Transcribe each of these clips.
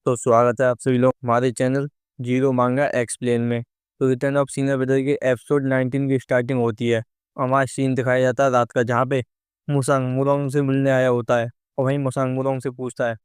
तो स्वागत है आप सभी लोग हमारे चैनल जीरो मांगा एक्सप्लेन में। तो रिटर्न ऑफ सीनियर ब्रदर के एपिसोड 19 की स्टार्टिंग होती है। हमारा सीन दिखाया जाता है रात का, जहाँ पे मुसांग मुरोंग से मिलने आया होता है। और वहीं मुसांग मुरोंग से पूछता है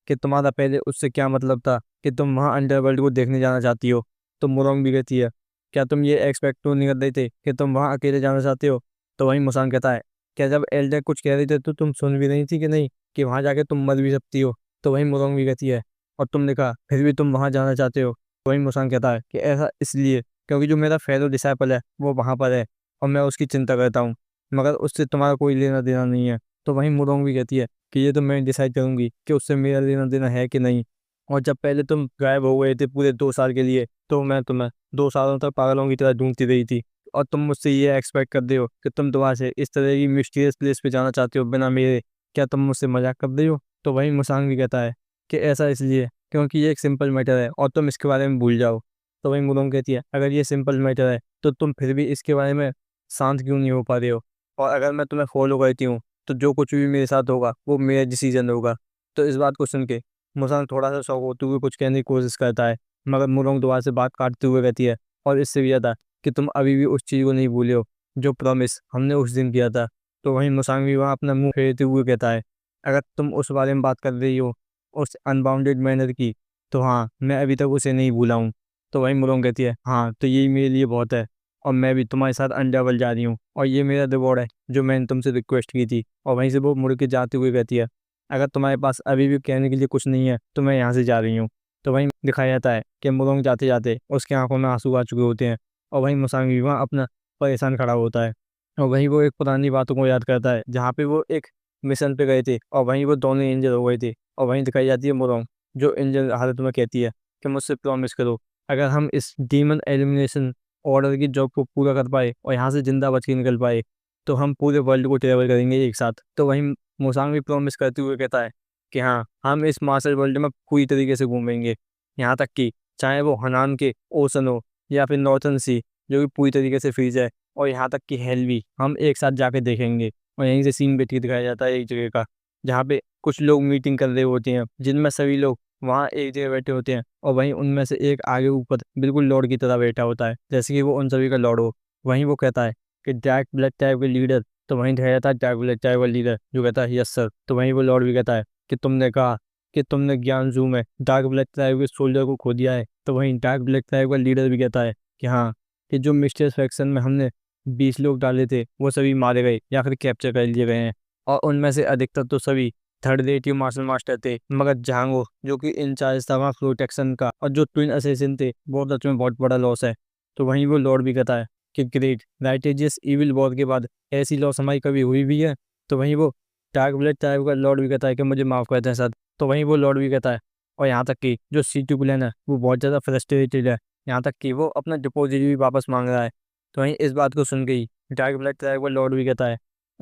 कि तुम्हारा पहले उससे क्या मतलब था कि तुम वहाँ अंडरवर्ल्ड को देखने जाना चाहती हो। तो मुरोंग भी कहती है, क्या तुम ये एक्सपेक्ट तो नहीं कर रहे थे कि तुम वहाँ अकेले जाना चाहते हो। तो वहीं मुसांग कहता है, क्या जब एल्डर कुछ कह रहे थे तो तुम सुन भी नहीं थी कि नहीं, कि वहाँ जाके तुम मर भी सकती हो। तो वहीं मुरोंग भी कहती है, और तुमने कहा फिर भी तुम वहाँ जाना चाहते हो। तो वहीं मुसांग कहता है कि ऐसा इसलिए क्योंकि जो मेरा फेलो डिसाइपल है वो वहाँ पर है, और मैं उसकी चिंता करता हूँ, मगर उससे तुम्हारा कोई लेना देना नहीं है। तो वहीं मुरोंग भी कहती है कि ये तो मैं डिसाइड करूंगी कि उससे मेरा लेना देना है कि नहीं। और जब पहले तुम गायब हो गए थे पूरे 2 साल के लिए, तो मैं तुम्हें 2 सालों तक पागलों की तरह ढूंढती रही थी। और तुम मुझसे ये एक्सपेक्ट कर रहे हो कि तुम दोबारा से इस तरह की मिस्टीरियस प्लेस पे जाना चाहते हो बिना मेरे। क्या तुम मुझसे मजाक कर रहे हो। तो वहीं मुसांग भी कहता है कि ऐसा इसलिए क्योंकि ये एक सिंपल मैटर है और तुम इसके बारे में भूल जाओ। तो वहीं मुरोंग कहती है, अगर ये सिंपल मैटर है तो तुम फिर भी इसके बारे में शांत क्यों नहीं हो पा रहे हो। और अगर मैं तुम्हें फॉलो करती हूँ तो जो कुछ भी मेरे साथ होगा वो मेरा डिसीजन होगा। तो इस बात को सुन के मुसांग थोड़ा सा शौक होते हुए कुछ कहने की कोशिश करता है, मगर मुरोंग दोबारा से बात काटते हुए कहती है, और इससे भी ज़्यादा कि तुम अभी भी उस चीज़ को नहीं भूले हो जो प्रॉमिस हमने उस दिन किया था। तो वहीं मुसांग भी वहाँ अपना मुंह फेरते हुए कहता है, अगर तुम उस बारे में बात कर रही हो उस अनबाउंडेड मैनर की, तो हाँ मैं अभी तक उसे नहीं भूला हूँ। तो वहीं मुरोंग कहती है, हाँ तो यही मेरे लिए बहुत है, और मैं भी तुम्हारे साथ अंडरवर्ल्ड जा रही हूँ और ये मेरा रिवॉर्ड है जो मैंने तुमसे रिक्वेस्ट की थी। और वहीं से वो मुड़ के जाते हुए कहती है, अगर तुम्हारे पास अभी भी कहने के लिए कुछ नहीं है तो मैं यहाँ से जा रही हूँ। तो वहीं दिखाया जाता है कि मुरोंग जाते जाते उसकी आंखों में आंसू आ चुके होते हैं, और वहीं मुसांग भी वहाँ अपना परेशान खड़ा होता है। और वहीं वो एक पुरानी बातों को याद करता है जहाँ पे वो एक मिशन पे गए थे और वहीं वो दोनों इंजर हो गए थे। और वहीं दिखाई जाती है मुरोंग जो इंजर हालत में कहती है कि मुझसे प्रॉमिस करो, अगर हम इस डीमन एलिमिनेशन ऑर्डर की जॉब को पूरा कर पाए और यहाँ से जिंदा बच के निकल पाए, तो हम पूरे वर्ल्ड को ट्रेवल करेंगे एक साथ। तो वहीं मुसांग भी प्रॉमिस करते हुए कहता है कि हाँ हम इस मास्टर वर्ल्ड में पूरी तरीके से घूमेंगे, यहाँ तक कि चाहे वो हनान के ओशन हो या फिर नॉर्थन सी जो कि पूरी तरीके से फ्रीज है, और यहाँ तक कि हेल भी हम एक साथ जाके देखेंगे। और यहीं से सीन बैठ के दिखाया जाता है एक जगह का, जहाँ पे कुछ लोग मीटिंग कर रहे होते हैं जिनमें सभी लोग वहाँ एक जगह बैठे होते हैं, और वहीं उनमें से एक आगे ऊपर बिल्कुल लॉर्ड की तरह बैठा होता है जैसे कि वो उन सभी का लॉर्ड हो। वहीं वो कहता है कि डार्क ब्लड टाइप के लीडर। तो वहीं दिखाया जाता है डार्क ब्लड टाइप का लीडर जो कहता है यस सर। तो वहीं वो लॉर्ड भी कहता है कि तुमने कहा कि तुमने ज्ञान जू में डार्क ब्लड टाइप के सोल्जर को खो दिया है। तो वहीं डार्क ब्लड टाइप का लीडर भी कहता है कि हाँ, कि जो मिस्टर फैक्शन में हमने 20 लोग डाले थे वो सभी मारे गए या फिर कैप्चर कर लिए गए हैं, और उनमें से अधिकतर तो सभी थर्ड रेटिव मार्शल मास्टर थे, मगर जहांगो जो कि इंचार्ज था वहाँ प्रोटेक्शन का और जो ट्विन असेसिन थे वो सच में बहुत बड़ा लॉस है। तो वहीं वो लॉर्ड भी कहता है कि ग्रेट राइटेजियस इविल वॉर के बाद ऐसी लॉस हमारी कभी हुई भी है। तो वहीं वो डार्क ब्लड टाइप का लॉर्ड भी कहता है कि मुझे माफ़ करते हैं सर। तो वहीं वो लॉर्ड भी कहता है, और यहाँ तक कि जो C2 प्लान है वो बहुत ज़्यादा फ्रस्ट्रेटेड है, यहाँ तक कि वो अपना डिपॉजिट भी वापस मांग रहा है। तो वहीं इस बात को सुन के ही डार्क ब्लड टाइप का लॉर्ड भी कहता है,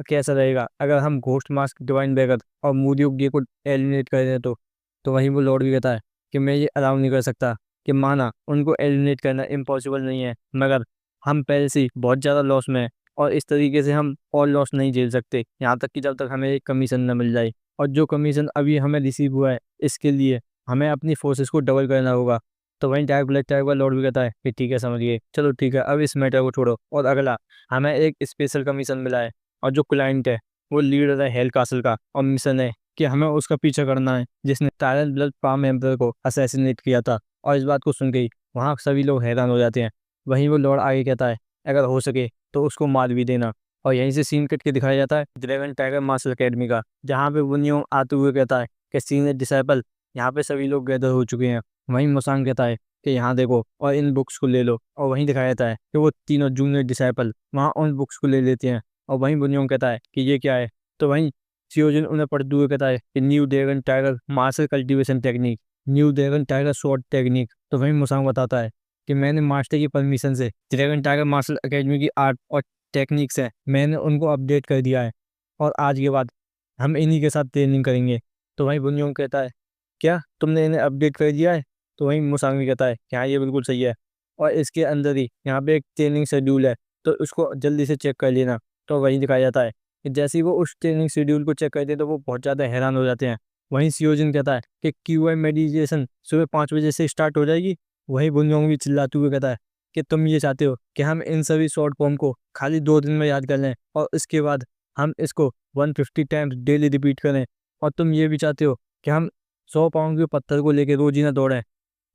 कैसा रहेगा अगर हम घोस्ट मास्क डिवाइन बेगर और मूडियो गे को एलिमिनेट कर दें। तो वहीं वो लॉर्ड भी कहता है कि मैं ये अलाउ नहीं कर सकता, कि माना उनको एलिमिनेट करना इम्पॉसिबल नहीं है, मगर हम पहले से ही बहुत ज़्यादा लॉस में है और इस तरीके से हम और लॉस नहीं झेल सकते, यहाँ तक कि जब तक हमें एक कमीशन न मिल जाए। और जो कमीशन अभी हमें रिसीव हुआ है इसके लिए हमें अपनी फोर्सेस को डबल करना होगा। तो वहीं डार्क ब्लैक टाइप का लॉर्ड भी कहता है कि ठीक है समझ गए, चलो ठीक है अब इस मैटर को छोड़ो। और अगला हमें एक स्पेशल कमीशन मिला है, और जो क्लाइंट है वो लीडर है हेल कासल का, और मिशन है कि हमें उसका पीछा करना है जिसने टायरन ब्लड पाम एम्पर को असैसिनेट किया था। और इस बात को सुन के ही वहाँ सभी लोग हैरान हो जाते हैं। वहीं वो लॉर्ड आगे कहता है, अगर हो सके तो उसको मार भी देना। और यहीं से सीन कट के दिखाया जाता है ड्रैगन टाइगर मार्शल अकेडमी का, जहाँ पे वुनियोंग आते हुए कहता है कि सीनियर डिसाइपल यहाँ पे सभी लोग गैदर हो चुके हैं। वहीं मुसांग कहता है कि यहाँ देखो और इन बुक्स को ले लो। और वहीं दिखाया जाता है कि वो तीनों जूनियर डिसाइपल वहाँ उन बुक्स को ले लेते हैं। और वहीं बुनियोंग कहता है कि ये क्या है। तो वहीं सियोजिन उन्हें पढ़ते हुए कहता है कि new dragon tiger martial cultivation technique, new dragon tiger short technique. तो वहीं मुसांग बताता है कि मैंने मास्टर की परमिशन से ड्रैगन टाइगर मार्शल अकेडमी की आर्ट और टेक्निक्स है मैंने उनको अपडेट कर दिया है, और आज के बाद हम इन्हीं के साथ ट्रेनिंग करेंगे। तो वहीं बुनियोंग कहता है, क्या तुमने इन्हें अपडेट कर दिया है। तो वहीं मुसांग भी कहता है कि हाँ ये बिल्कुल सही है, और इसके अंदर ही यहाँ पे एक ट्रेनिंग शेड्यूल है तो उसको जल्दी से चेक कर लेना। तो वहीं दिखाया जाता है कि जैसे ही वो उस ट्रेनिंग शेड्यूल को चेक करते हैं तो वो बहुत ज़्यादा हैरान हो जाते हैं, वहीं सियोजिन कहता है कि क्यूआई मेडिटेशन सुबह 5 बजे से स्टार्ट हो जाएगी। वहीं बुनयोंग भी चिल्लाते हुए कहता है कि तुम ये चाहते हो कि हम इन सभी शॉर्ट फॉर्म को खाली 2 दिन में याद कर लें और इसके बाद हम इसको 150 टाइम्स डेली रिपीट करें, और तुम ये भी चाहते हो कि हम 100 पाउंड के पत्थर को लेकर रोज ही ना दौड़ें।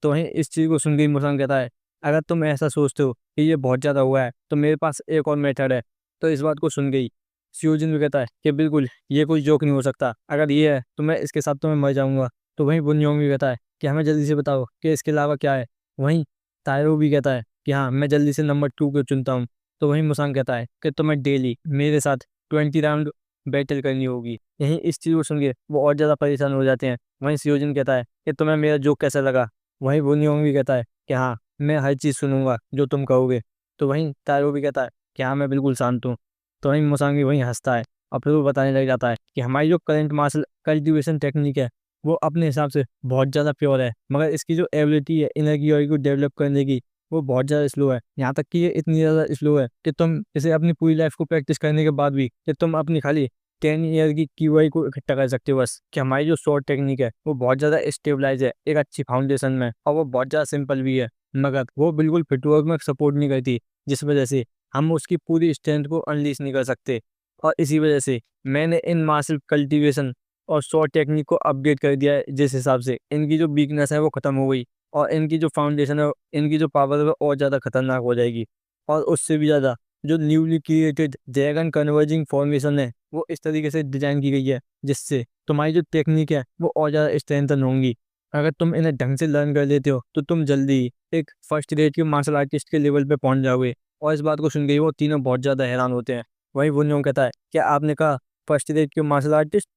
तो वहीं इस चीज़ को सुन के मुसंग कहता है, अगर तुम ऐसा सोचते हो कि ये बहुत ज़्यादा हुआ है तो मेरे पास एक और मेथड है। तो इस बात को सुन गई सियोजिन भी कहता है कि बिल्कुल ये कोई जोक नहीं हो सकता, अगर ये है तो मैं इसके साथ तो मैं मर जाऊंगा। तो वहीं बुनयोंग भी कहता है कि हमें जल्दी से बताओ कि इसके अलावा क्या है। वहीं तारो भी कहता है कि हाँ, मैं जल्दी से नंबर 2 को चुनता हूँ। तो वहीं मुसंग कहता है कि तुम्हें डेली मेरे साथ 20 राउंड बैटल करनी होगी। यहीं इस चीज़ को सुन के वो और ज़्यादा परेशान हो जाते हैं। वहीं सियोजिन कहता है कि तुम्हें मेरा जोक कैसा लगा। वहीं बुनयोंग भी कहता है कि हाँ, मैं हर चीज़ सुनूंगा जो तुम कहोगे। तो वहीं तारो भी कहता है कि हाँ, मैं बिल्कुल शांत हूँ। तो वहीं मुसंग भी वहीं हंसता है और फिर वो बताने लग जाता है कि हमारी जो करंट मार्शल कल्टीवेशन टेक्निक है वो अपने हिसाब से बहुत ज़्यादा प्योर है, मगर इसकी जो एबिलिटी है इनर की को डेवलप करने की वो बहुत ज़्यादा स्लो है। यहाँ तक कि ये इतनी ज़्यादा स्लो है कि तुम इसे अपनी पूरी लाइफ को प्रैक्टिस करने के बाद भी कि तुम अपनी खाली 10 ईयर की क्यूआई को इकट्ठा कर सकते हो बस। कि हमारी जो शॉर्ट टेक्निक है वो बहुत ज़्यादा स्टेबलाइज है एक अच्छी फाउंडेशन में, और वो बहुत ज़्यादा सिंपल भी है, मगर वो बिल्कुल फिटवर्क में सपोर्ट नहीं करती, जिस वजह से हम उसकी पूरी स्ट्रेंथ को अनलीश नहीं कर सकते। और इसी वजह से मैंने इन मार्शल कल्टीवेशन और शॉर्ट टेक्निक को अपडेट कर दिया है, जिस हिसाब से इनकी जो वीकनेस है वो ख़त्म हो गई और इनकी जो फाउंडेशन है, इनकी जो पावर है वो और ज़्यादा खतरनाक हो जाएगी। और उससे भी ज़्यादा जो newly created dragon converging formation है वो इस तरीके से डिज़ाइन की गई है जिससे तुम्हारी जो टेक्निक है वो और ज़्यादा स्ट्रेंथन होंगी। अगर तुम इन्हें ढंग से लर्न कर लेते हो तो तुम जल्दी ही एक फर्स्ट रेट के मार्शल आर्टिस्ट के लेवल पे पहुंच जाओगे। और इस बात को सुन के वो तीनों बहुत ज़्यादा हैरान होते हैं। वहीं वुन कहता है, क्या आपने कहा फर्स्ट रेट के मार्शल आर्टिस्ट?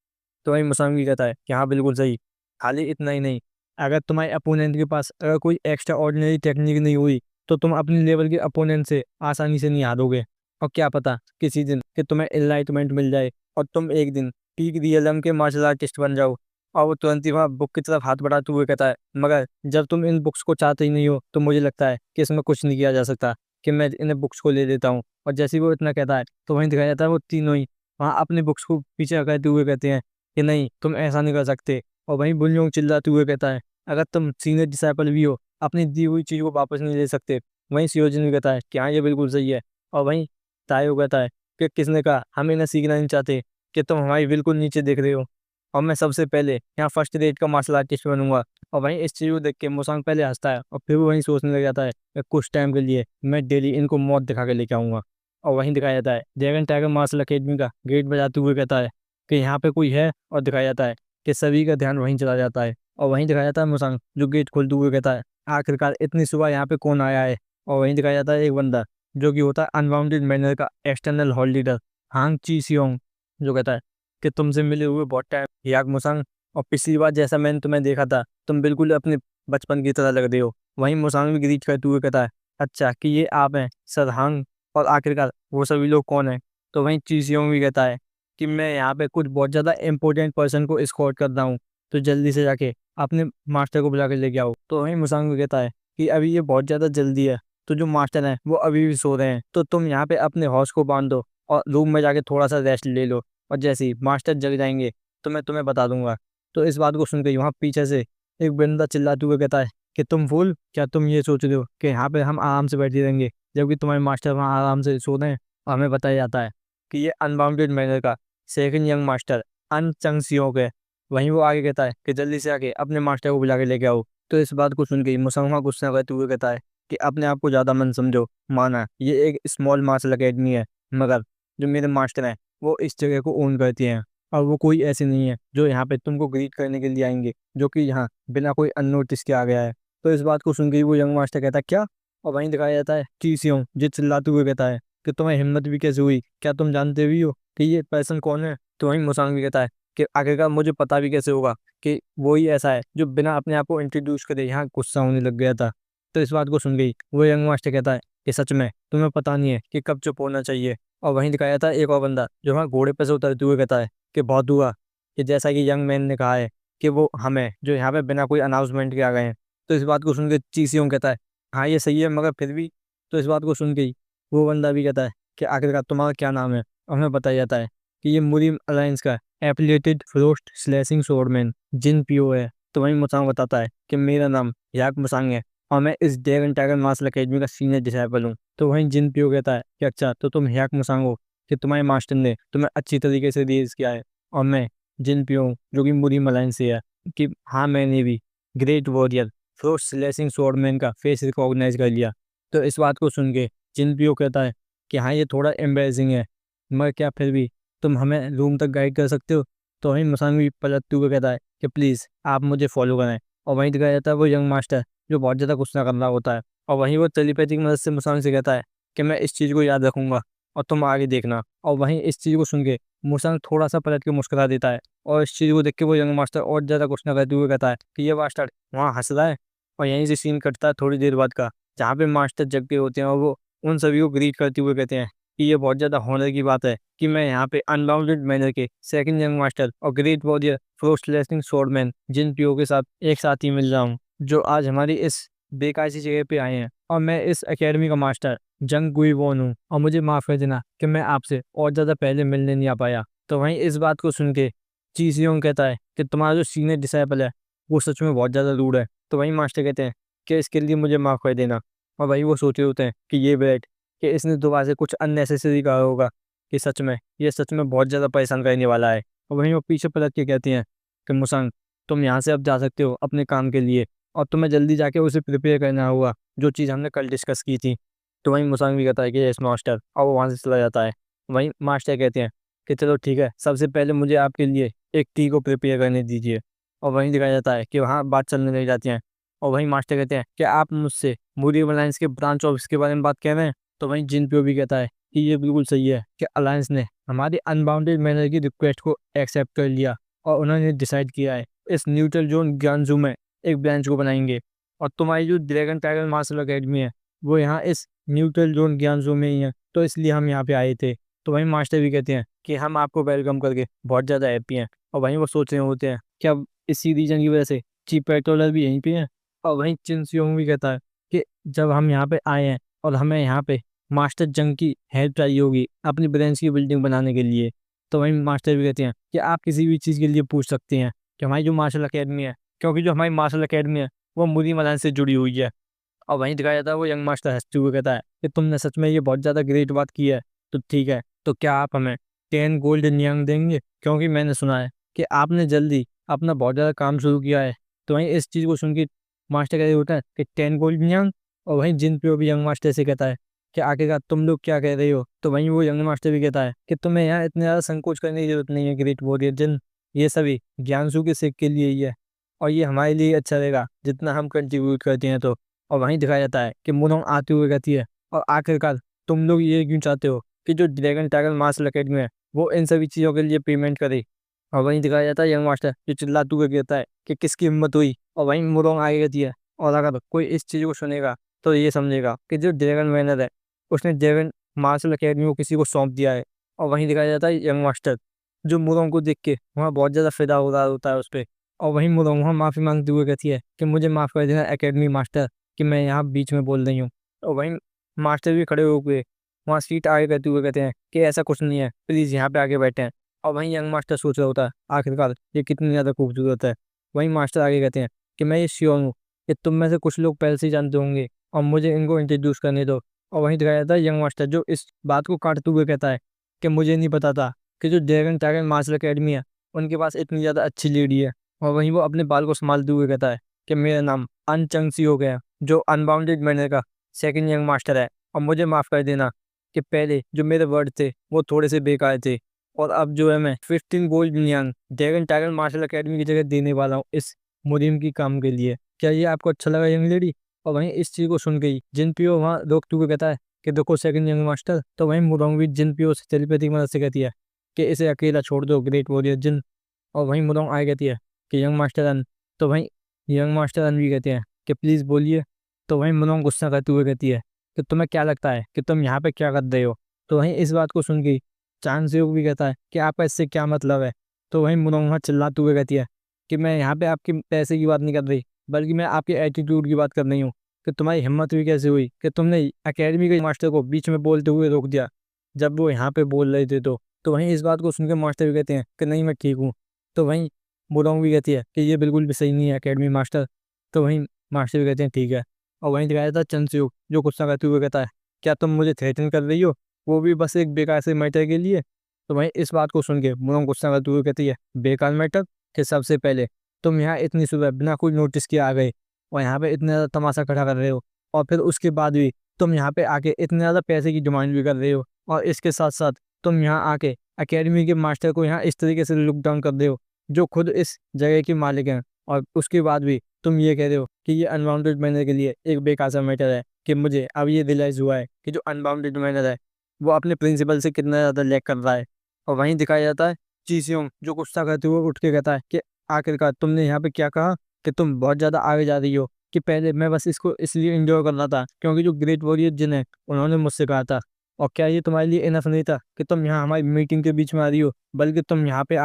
तो वहीं मुसांगी कहता है कि हाँ, बिल्कुल सही। खाली इतना ही नहीं, अगर तुम्हारे अपोनेंट के पास अगर कोई एक्स्ट्रा ऑर्डिनरी टेक्निक नहीं हुई तो तुम अपने लेवल के अपोनेंट से आसानी से नहीं हारोगे। और क्या पता किसी दिन कि तुम्हें इनलाइटमेंट मिल जाए और तुम एक दिन पीक रियलम के मार्शल आर्टिस्ट बन जाओ। और वो तुरंत ही वहाँ बुक की तरफ हाथ बढ़ाते हुए कहता है, मगर जब तुम इन बुक्स को चाहते ही नहीं हो तो मुझे लगता है कि इसमें कुछ नहीं किया जा सकता, कि मैं इन बुक्स को ले लेता हूँ। और जैसे ही वो इतना कहता है तो वहीं दिखाया जाता है वो तीनों ही वहाँ अपने बुक्स को पीछे करते हुए कहते हैं कि नहीं, तुम ऐसा नहीं कर सकते। और वहीं बुनयोंग चिल्लाते हुए कहता है, अगर तुम सीनियर डिसाइपल भी हो अपनी दी हुई चीज़ को वापस नहीं ले सकते। वहीं सियोजिन भी कहता है कि हाँ, ये बिल्कुल सही है। और वहीं तायो कहता है कि किसने कहा हम इन्हें सीखना नहीं चाहते, कि तुम हमारी बिल्कुल नीचे देख रहे हो और मैं सबसे पहले यहाँ फर्स्ट रेट का मार्शल आर्टिस्ट बनूंगा। और वहीं इस चीज़ को देख के मुसांग पहले हंसता है और फिर वो वहीं सोचने लग जाता है कि कुछ टाइम के लिए मैं डेली इनको मौत दिखा के लेके आऊँगा। और वहीं दिखाया जाता है ड्रैगन टाइगर मार्शल अकेडमी का गेट बजाते हुए कहता है कि यहाँ पे कोई है, और दिखाया जाता है कि सभी का ध्यान वहीं चला जाता है। और वहीं दिखाया जाता है मुसांग जो गेट खोलते हुए कहता है, आखिरकार इतनी सुबह यहाँ पे कौन आया है। और वहीं दिखाया जाता है एक बंदा जो कि होता है अनबाउंडेड मैनर का एक्सटर्नल हॉल लीडर हांग ची सियोंग, जो कहता है कि तुमसे मिले हुए बहुत टाइम याक मुसांग, और पिछली बार जैसा मैंने तुम्हें देखा था तुम बिल्कुल अपने बचपन की तरह लग रहे हो। वहीं मुसांग भी ग्रीट करते हुए कहता है, अच्छा कि ये आप हैं सर हांग, और आखिरकार वो सभी लोग कौन हैं। तो वहीं ची सियोंग भी कहता है कि मैं यहाँ पे कुछ बहुत ज़्यादा इंपॉर्टेंट पर्सन को एस्कॉर्ट कर रहा हूँ, तो जल्दी से जाके अपने मास्टर को बुला के लेके आओ। तो वहीं मुसांग भी कहता है कि अभी ये बहुत ज़्यादा जल्दी है, तो जो मास्टर हैं वो अभी भी सो रहे हैं, तो तुम यहाँ पे अपने हॉर्स को बांध दो और रूम में जाके थोड़ा सा रेस्ट ले लो, और जैसे ही मास्टर जग जाएंगे तो मैं तुम्हें बता दूंगा। तो इस बात को सुनकर वहाँ पीछे से एक बंदा चिल्लाते हुए कहता है कि तुम फूल, क्या तुम ये सोच रहे हो कि यहाँ पे हम आराम से बैठे रहेंगे जबकि तुम्हारे मास्टर वहाँ आराम से सो रहे हैं। और हमें बताया जाता है कि ये अनबाउंडेड मैनर का सेकंड यंग मास्टर अन चंग सियोंग है। वहीं वो आगे कहता है कि जल्दी से आके अपने मास्टर को बुला के लेके आओ। तो इस बात को सुन के मुसलमान गुस्सा करते हुए कहता है कि अपने आप को ज़्यादा मन समझो, माना ये एक स्मॉल मार्शल अकेडमी है, मगर जो मेरे मास्टर हैं वो इस जगह को ओन करते हैं, और वो कोई ऐसे नहीं है जो यहाँ पे तुमको ग्रीट करने के लिए आएंगे जो कि यहाँ बिना कोई अननोटिस के आ गया है। तो इस बात को सुन के ही वो यंग मास्टर कहता है क्या। और वहीं दिखाया जाता है ची सियोंग जो चिल्लाते हुए कहता है कि तुम्हें हिम्मत भी कैसे हुई, क्या तुम जानते भी हो कि ये पर्सन कौन है। तो वहीं मुसांग भी कहता है कि आखिरकार मुझे पता भी कैसे होगा कि वो ही ऐसा है जो बिना अपने आप को इंट्रोड्यूस करे यहाँ गुस्सा होने लग गया था। तो इस बात को सुन गई वो यंग मास्टर कहता है कि सच में तुम्हें पता नहीं है कि कब चुप होना चाहिए। और वहीं दिखाया था एक और बंदा जो वहाँ घोड़े पर से उतरते हुए कहता है कि बहुत हुआ कि जैसा कि यंग मैन ने कहा है कि वो हमें जो यहाँ पे बिना कोई अनाउंसमेंट के आ गए हैं। तो इस बात को सुन के चीसियों कहता है, हाँ ये सही है मगर फिर भी। तो इस बात को सुन के ही वो बंदा भी कहता है कि आखिरकार तुम्हारा क्या नाम है। और हमें बताया जाता है कि ये मुरीम अलायंस का एफिलिएटेड फ्रोस्ट स्लैशिंग स्वॉर्डमैन जिन पियो है। तो वहीं मुसांग बताता है कि मेरा नाम याक मुसांग है और मैं इस ड्रैगन टाइगर मार्शल अकेडमी का सीनियर डिसाइपल हूँ। तो वहीं जिन पियो कहता है कि अच्छा तो तुम याक मुसांग हो, कि तुम्हारे मास्टर ने तुम्हें अच्छी तरीके से रेज किया है। और मैं जिन पियो हूँ जो कि मुरी मलाइन से है, कि हाँ मैंने भी great warrior frost slashing swordsman का फेस रिकॉग्नाइज कर लिया। तो इस बात को सुन के जिन पियो कहता है कि हाँ ये थोड़ा एम्बेरसिंग है, मगर क्या फिर भी तुम हमें रूम तक गाइड कर सकते हो। तो वहीं मुसांग भी पलटते हुए कहता है कि प्लीज़ आप मुझे फॉलो करें। और वहीं दिखाया जाता है वो यंग मास्टर जो बहुत ज़्यादा गुस्सा कर रहा होता है, और वहीं वो टेलीपैथिक मदद से मुसांग से कहता है कि मैं इस चीज़ को याद रखूंगा और तुम आगे देखना। और वहीं इस चीज़ को सुन के मुसांग थोड़ा सा पलट के मुस्कुरा देता है, और इस चीज़ को देख के वो यंग मास्टर और ज़्यादा गुस्सा करते हुए कहता है कि ये मास्टर वहाँ हंस रहा है। और यहीं से सीन कटता है थोड़ी देर बाद का, जहाँ पे मास्टर जग के होते हैं और वो उन सभी को ग्रीट करते हुए कहते हैं कि ये बहुत ज़्यादा होनर की बात है कि मैं यहाँ पे अनबाउंडेड मैनर के सेकंड यंग मास्टर और great warrior frost listening swordsman जिन पियो के साथ एक साथ ही मिल रहा हूँ, जो आज हमारी इस बेकार सी जगह पे आए हैं। और मैं इस एकेडमी का मास्टर जंग गुई वॉन हूँ, और मुझे माफ़ कर देना कि मैं आपसे और ज़्यादा पहले मिलने नहीं आ पाया। तो वहीं इस बात को सुन के ची सियोंग कहता है कि तुम्हारा जो सीनियर डिसाइपल है वो सच में बहुत ज़्यादा रूड है। तो वहीं मास्टर कहते हैं कि इसके लिए मुझे माफ़ कर देना। और वहीं वो सोच रहे होते हैं कि ये बैठ कि इसने दोबारा से कुछ अननेसेसरी कहा होगा, कि सच में ये सच में बहुत ज़्यादा परेशान करने वाला है। और वहीं वो पीछे पलट के कहती हैं कि मुसांग तुम यहाँ से अब जा सकते हो अपने काम के लिए, और तुम्हें जल्दी जाके उसे प्रिपेयर करना होगा जो चीज़ हमने कल डिस्कस की थी। तो वहीं मुसांग भी कहता है कि यस मास्टर, और वो वहाँ से चला जाता है। वहीं मास्टर कहते हैं कि चलो ठीक है, सबसे पहले मुझे आपके लिए एक टी को प्रिपेयर करने दीजिए। और वहीं दिखाया जाता है कि वहाँ बात चलने लग जाती हैं। और वहीं मास्टर कहते हैं कि आप मुझसे मूडी अलायंस के ब्रांच ऑफिस के बारे में बात कर रहे हैं। तो वहीं जिन पियो भी कहता है कि ये बिल्कुल सही है कि अलायंस ने हमारी अनबाउंडेड मैनर की रिक्वेस्ट को एक्सेप्ट कर लिया, और उन्होंने डिसाइड किया है इस न्यूट्रल जोन ज्ञानजू में एक ब्रांच को बनाएंगे। और तुम्हारी जो ड्रैगन टाइगर मार्शल अकेडमी है वो यहाँ इस न्यूट्रल जोन ज्ञानजू में ही है, तो इसलिए हम यहाँ पे आए थे। तो वहीं मास्टर भी कहते हैं कि हम आपको वेलकम करके बहुत ज़्यादा हैप्पी हैं। और वहीं वो सोच रहे होते हैं कि अब इसी रीजन की वजह से चीफ पेट्रोलर भी यहीं पे हैं। और वहीं चिन सियोंग भी कहता है कि जब हम यहाँ पे आए हैं और हमें यहाँ पे मास्टर जंग की हेल्प चाहिए होगी अपनी ब्रांच की बिल्डिंग बनाने के लिए, तो वहीं मास्टर भी कहते हैं कि आप किसी भी चीज़ के लिए पूछ सकते हैं कि हमारी जो मार्शल अकेडमी है, क्योंकि जो हमारी मार्शल अकेडमी है वो मुरी मलान से जुड़ी हुई है। और वहीं दिखाया जाता है वो यंग मास्टर हंसते हुए कहता है कि तुमने सच में ये बहुत ज़्यादा ग्रेट बात की है। तो ठीक है, तो क्या आप हमें 10 गोल्ड नियांग देंगे, क्योंकि मैंने सुना है कि आपने जल्दी अपना बहुत ज़्यादा काम शुरू किया है। तो वहीं इस चीज़ को सुन के मास्टर कहते होता है कि 10 गोल्ड नियांग। और वहीं जिन पे भी यंग मास्टर से कहता है कि आखिरकार तुम लोग क्या कह रहे हो। तो वहीं वो यंग मास्टर भी कहता है कि तुम्हें यहाँ इतने ज़्यादा संकोच करने की जरूरत नहीं है ग्रेट वॉरियर जिन, ये सभी ज्ञानसू के सीख के लिए ही है, और ये हमारे लिए अच्छा रहेगा जितना हम कंट्रीब्यूट करते हैं। तो और वहीं दिखाया जाता है कि मुनोंग आते हुए कहती है और आखिरकार तुम लोग ये क्यों चाहते हो कि जो ड्रैगन टाइगर मार्शल अकेडमी है वो इन सभी चीज़ों के लिए पेमेंट करे। और वहीं दिखाया जाता है यंग मास्टर जो चिल्लाते हुए कहता है कि किसकी हिम्मत हुई। और वहीं मुनोंग आगे कहती है और अगर कोई इस चीज़ को सुनेगा तो ये समझेगा कि जो ड्रैगन मैनर है उसने ड्रैगन मार्शल अकेडमी को किसी को सौंप दिया है। और वहीं दिखाया जाता है यंग मास्टर जो मुनोंग को देख के वहाँ बहुत ज़्यादा फिदा हो रहा होता है उस पर। और वहीं मुनोंग वहाँ माफ़ी मांगते हुए कहती है कि मुझे माफ़ कर देना एकेडमी मास्टर, कि मैं यहाँ बीच में बोल रही हूँ। और वहीं मास्टर भी खड़े हो गए वहाँ सीट आगे करते हुए कहते हैं कि ऐसा कुछ नहीं है, प्लीज़ यहाँ पे आगे बैठे हैं। और वहीं यंग मास्टर सोच रहा होता है आखिरकार ये कितनी ज़्यादा खूबसूरत है। वहीं मास्टर आगे कहते हैं कि मैं ये श्योर हूँ कि तुम में से कुछ लोग पहले से ही जानते होंगे, और मुझे इनको इंट्रोड्यूस करने दो। और वहीं दिखाया जाता है यंग मास्टर जो इस बात को काटते हुए कहता है कि मुझे नहीं पता था कि जो ड्रैगन टाइगर मार्शल अकेडमी है उनके पास इतनी ज़्यादा अच्छी लेडी है। और वहीं वो अपने बाल को संभालते हुए कहता है कि मेरा नाम अनचंग सी हो गया, जो अनबाउंडेड मैनर का सेकंड यंग मास्टर है। और मुझे माफ़ कर देना कि पहले जो मेरे वर्ड थे वो थोड़े से बेकार थे, और अब जो है मैं 15 gold Niang dragon tiger martial academy की जगह देने वाला हूँ इस मुहिम की काम के लिए। क्या ये आपको अच्छा लगा यंग लेडी। और वहीं इस चीज़ को सुन गई जिन पियो वहाँ रोकते हुए कहता है कि देखो सेकंड यंग मास्टर। तो वहीं मुरोंग भी जिन पियो से टेलीपैथिक मदद से कहती है कि इसे अकेला छोड़ दो ग्रेट वॉरियर जिन। और वहीं मुरोंग आए कहती है कि यंग मास्टर अन। तो वहीं यंग मास्टर अन भी कहते हैं कि प्लीज़ बोलिए। तो वहीं मुनोंग गुस्सा करते हुए कहती है कि तुम्हें क्या लगता है कि तुम यहाँ पे क्या कर रहे हो। तो वहीं इस बात को सुन के चांग सेओ भी कहता है कि आपका इससे क्या मतलब है। तो वहीं मुनोंग वहाँ चिल्लाते हुए कहती है कि मैं यहाँ पे आपके पैसे की बात नहीं कर रही, बल्कि मैं आपके एटीट्यूड की बात कर रही हूँ, कि तुम्हारी हिम्मत हुई कैसे हुई कि तुमने एकेडमी के मास्टर को बीच में बोलते हुए रोक दिया जब वो यहाँ पे बोल रहे थे। तो वहीं इस बात को सुनकर मास्टर भी कहते हैं कि नहीं मैं ठीक हूँ। तो वहीं बुडोंग भी कहती है कि ये बिल्कुल भी सही नहीं है एकेडमी मास्टर। तो वहीं मास्टर भी कहते हैं ठीक है। और वहीं दिखाया जाता है चंद्रचूड़ जो गुस्सा करते हुए कहता है क्या तुम मुझे थ्रेटन कर रही हो, वो भी बस एक बेकार से मैटर के लिए। तो वहीं इस बात को सुन के बुडोंग गुस्सा करते हुए कहती है बेकार मैटर, कि सबसे पहले तुम यहाँ इतनी सुबह बिना कोई नोटिस के आ गए और यहाँ पे इतना ज़्यादा तमाशा खड़ा कर रहे हो, और फिर उसके बाद भी तुम यहाँ पे आके इतने ज़्यादा पैसे की डिमांड भी कर रहे हो, और इसके साथ साथ तुम यहाँ आके एकेडमी के मास्टर को यहाँ इस तरीके से लुक डाउन कर रहे हो जो खुद इस जगह के मालिक हैं। और उसके बाद भी तुम ये कह रहे हो कि ये अनबाउंडेड मैनर के लिए एक बेकार सा मैटर है, कि मुझे अब ये रियलाइज़ हुआ है कि जो अनबाउंडेड मैनर है वो अपने प्रिंसिपल से कितना ज़्यादा लैक कर रहा है। और वहीं दिखाया जाता है चीसियोंग जो गुस्सा करते हुए उठ के कहता है कि आखिरकार तुमने यहाँ पे क्या कहा, कि तुम बहुत ज़्यादा आगे जा रही हो, कि पहले मैं बस इसको इसलिए एंजॉय कर रहा था क्योंकि जो ग्रेट वॉरियर जिन है उन्होंने मुझसे कहा था। और क्या ये तुम्हारे लिए इनफ नहीं था कि तुम यहाँ हमारी मीटिंग के बीच में आ रही हो, बल्कि तुम यहाँ पे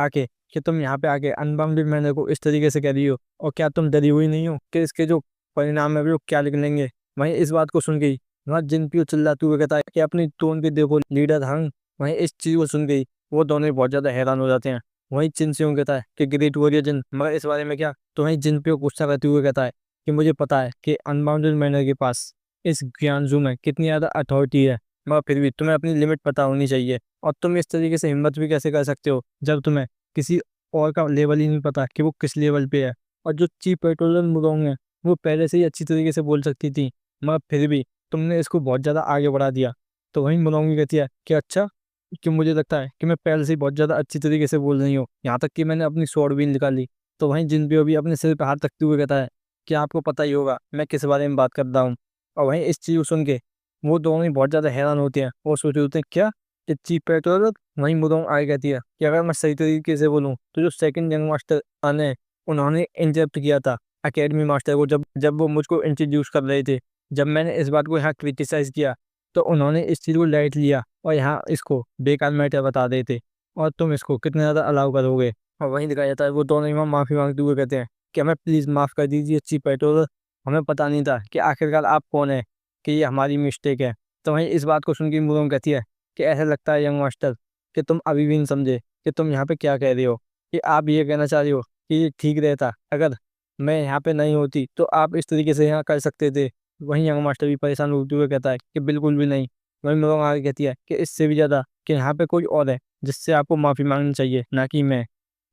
आके अनबाउंडेड मैनर को इस तरीके से कह रही हो। और क्या तुम डरी हुई नहीं हो कि इसके जो परिणाम है वो क्या निकलेंगे। वहीं इस बात को सुन गई वहाँ जिनपियो चिल्लाते हुए कहता है कि अपनी टोन के देखो लीडर हंग। वहीं इस चीज़ को सुन गई वो दोनों ही बहुत ज़्यादा हैरान हो जाते हैं। वहीं चिनसियोंग कहता है कि ग्रेट वॉरियर जिन, मगर इस बारे में क्या। तो वहीं जिनपियो गुस्सा करते हुए कहता है कि मुझे पता है कि अनबाउंडेड मैनर के पास इस ज्ञानजू में कितनी ज़्यादा अथॉरिटी है, मगर फिर भी तुम्हें अपनी लिमिट पता होनी चाहिए। और तुम इस तरीके से हिम्मत भी कैसे कर सकते हो जब तुम्हें किसी और का लेवल ही नहीं पता कि वो किस लेवल पे है। और जो चीफ पेट्रोलियम मुरोंग है वो पहले से ही अच्छी तरीके से बोल सकती थी, मगर फिर भी तुमने इसको बहुत ज़्यादा आगे बढ़ा दिया। तो वहीं मुरोंग भी कहती है कि अच्छा, कि मुझे लगता है कि मैं पहले से ही बहुत ज़्यादा अच्छी तरीके से बोल रही हूँ, यहाँ तक कि मैंने अपनी स्वॉर्ड भी निकाली। तो वहीं जिनपियो भी अपने सिर पर हाथ रखते हुए कहता है कि आपको पता ही होगा मैं किस बारे में बात कर रहा हूँ। और वहीं इस चीज़ को सुन के वो दोनों ही बहुत ज़्यादा हैरान होते हैं और सोच रहे होते हैं क्या, कि चीफ पेट्रोल। वहीं मुरोंग आगे कहती है कि अगर मैं सही तरीके से बोलूँ तो जो सेकंड यंग मास्टर आने उन्होंने इंटरप्ट किया था एकेडमी मास्टर को, जब जब वो मुझको इंट्रोड्यूस कर रहे थे। जब मैंने इस बात को यहाँ क्रिटिसाइज़ किया तो उन्होंने इस चीज़ को लाइट लिया और यहाँ इसको बेकार मैटर बता देते, और तुम इसको कितना ज़्यादा अलाउ करोगे। और वहीं दिखाया जाता है वो दोनों ही वहाँ माफ़ी मांगते हुए कहते हैं कि हमें प्लीज़ माफ़ कर दीजिए चीफ पेट्रोल, हमें पता नहीं था कि आखिरकार आप कौन है, कि ये हमारी मिस्टेक है। तो वहीं इस बात को सुन के मुरोंग कहती है कि ऐसा लगता है यंग मास्टर कि तुम अभी भी नहीं समझे कि तुम यहाँ पे क्या कह रहे हो, कि आप ये कहना चाह रहे हो कि ये ठीक रहता अगर मैं यहाँ पे नहीं होती तो आप इस तरीके से यहाँ कर सकते थे। वहीं यंग मास्टर भी परेशान होते हुए कहता है कि बिल्कुल भी नहीं। वहीं मुरोंग आगे कहती है कि इससे भी ज़्यादा कि यहाँ पे कोई और है जिससे आपको माफ़ी मांगनी चाहिए, ना कि मैं।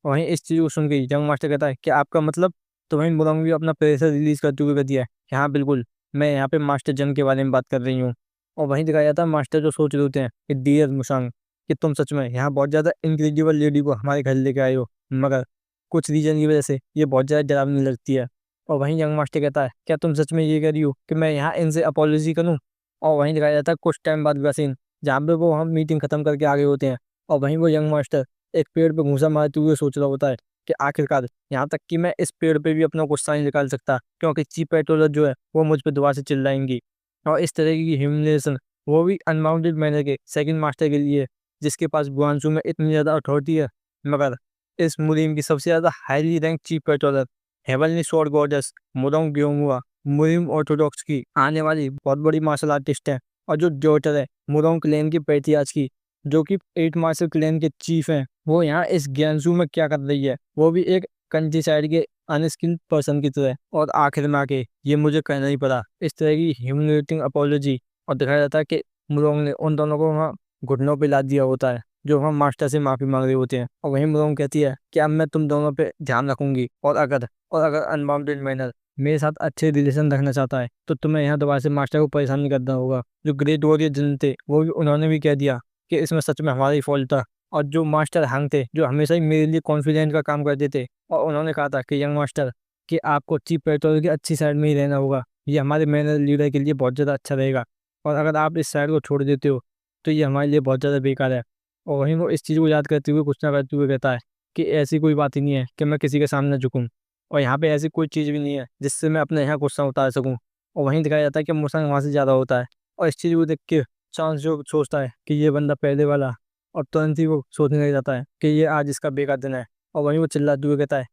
वहीं इस चीज़ को सुन के यंग मास्टर कहता है कि आपका मतलब। तो वहीं मुरोंग भी अपना प्रेशर रिलीज करते हुए कहती है कि हाँ बिल्कुल, मैं यहाँ पे मास्टर जंग के बारे में बात कर रही हूँ। और वहीं दिखाया जाता है मास्टर जो सोच रहे होते हैं कि डियर मुशांग, कि तुम सच में यहाँ बहुत ज़्यादा इनक्रेडिबल लेडी को हमारे घर लेके आए हो, मगर कुछ रीजन की वजह से ये बहुत ज़्यादा डरावनी लगती है। और वहीं यंग मास्टर कहता है क्या तुम सच में ये कह रही हो कि मैं यहाँ इनसे अपॉलॉजी करूँ। और वहीं दिखाया जाता है कुछ टाइम बाद का सीन जहाँ पे वो हम मीटिंग खत्म करके आ गए होते हैं। और वहीं वो यंग मास्टर एक पेड़ पे घूंसा मारते हुए सोच रहा होता है कि आखिरकार यहाँ तक कि मैं इस पेड़ पे भी अपना गुस्सा नहीं निकाल सकता, क्योंकि चीप पेट्रोलर जो है वो मुझ पे दोबारा से चिल्लाएंगी। और इस तरह की ह्यूमिलिएशन वो भी अनबाउंडेड मैनर के सेकंड मास्टर के लिए, जिसके पास गुआंसू में इतनी ज़्यादा अथॉरिटी है। मगर इस मुरीम की सबसे ज़्यादा highly rank chief patroller heavenly sword goddess Murong ग्योंगहुआ मुरीम ऑर्थोडॉक्स की आने वाली बहुत बड़ी मार्शल आर्टिस्ट है। और जो डॉटर है मुरोंग क्लैन की पैट्रियार्च की, जो कि 8 मार्शल क्लैन के चीफ हैं, वो यहाँ इस ज्ञानसू में क्या कर रही है, वो भी एक कंट्री साइड के अनस्किल्ड पर्सन की तरह। और आखिर में आके ये मुझे कहना ही पड़ा, इस तरह की ह्यूमिलेटिंग अपॉलॉजी। और दिखाया जाता है कि मुरोंग ने उन दोनों को वहाँ घुटनों पे लाद दिया होता है जो वहाँ मास्टर से माफ़ी मांग रहे होते हैं। और वहीं मुरोंग कहती है कि अब मैं तुम दोनों पे ध्यान रखूंगी, और अगर अनबाउंडेड मैनर मेरे साथ अच्छे रिलेशन रखना चाहता है तो तुम्हें यहाँ दोबारा से मास्टर को परेशान नहीं करना होगा। जो ग्रेट वॉरियर जिन थे वो भी उन्होंने भी कह दिया कि इसमें सच में हमारा ही फॉल्ट था। और जो मास्टर हंग थे जो हमेशा ही मेरे लिए कॉन्फिडेंट का काम करते थे, और उन्होंने कहा था कि यंग मास्टर, कि आपको चीफ पेट्रोल की अच्छी साइड में ही रहना होगा, ये हमारे मैनर लीडर के लिए बहुत ज़्यादा अच्छा रहेगा। और अगर आप इस साइड को छोड़ देते हो तो ये हमारे लिए बहुत ज़्यादा बेकार है। और वहीं वो इस चीज़ को याद करते हुए कुछ ना करते हुए कहता है कि ऐसी कोई बात ही नहीं है कि मैं किसी के सामने झुकूं, और यहाँ पे ऐसी कोई चीज़ भी नहीं है जिससे मैं अपने यहाँ गुस्सा उतार सकूं। और वहीं दिखाया जाता है कि मुसंग वहाँ से ज़्यादा होता है। और इस चीज़ को देख के चांस जो सोचता है कि ये बंदा पहले वाला, और तुरंत ही वो सोचने लग जाता है कि ये आज इसका बेकार दिन है। और वहीं वो चिल्लाते हुए कहता है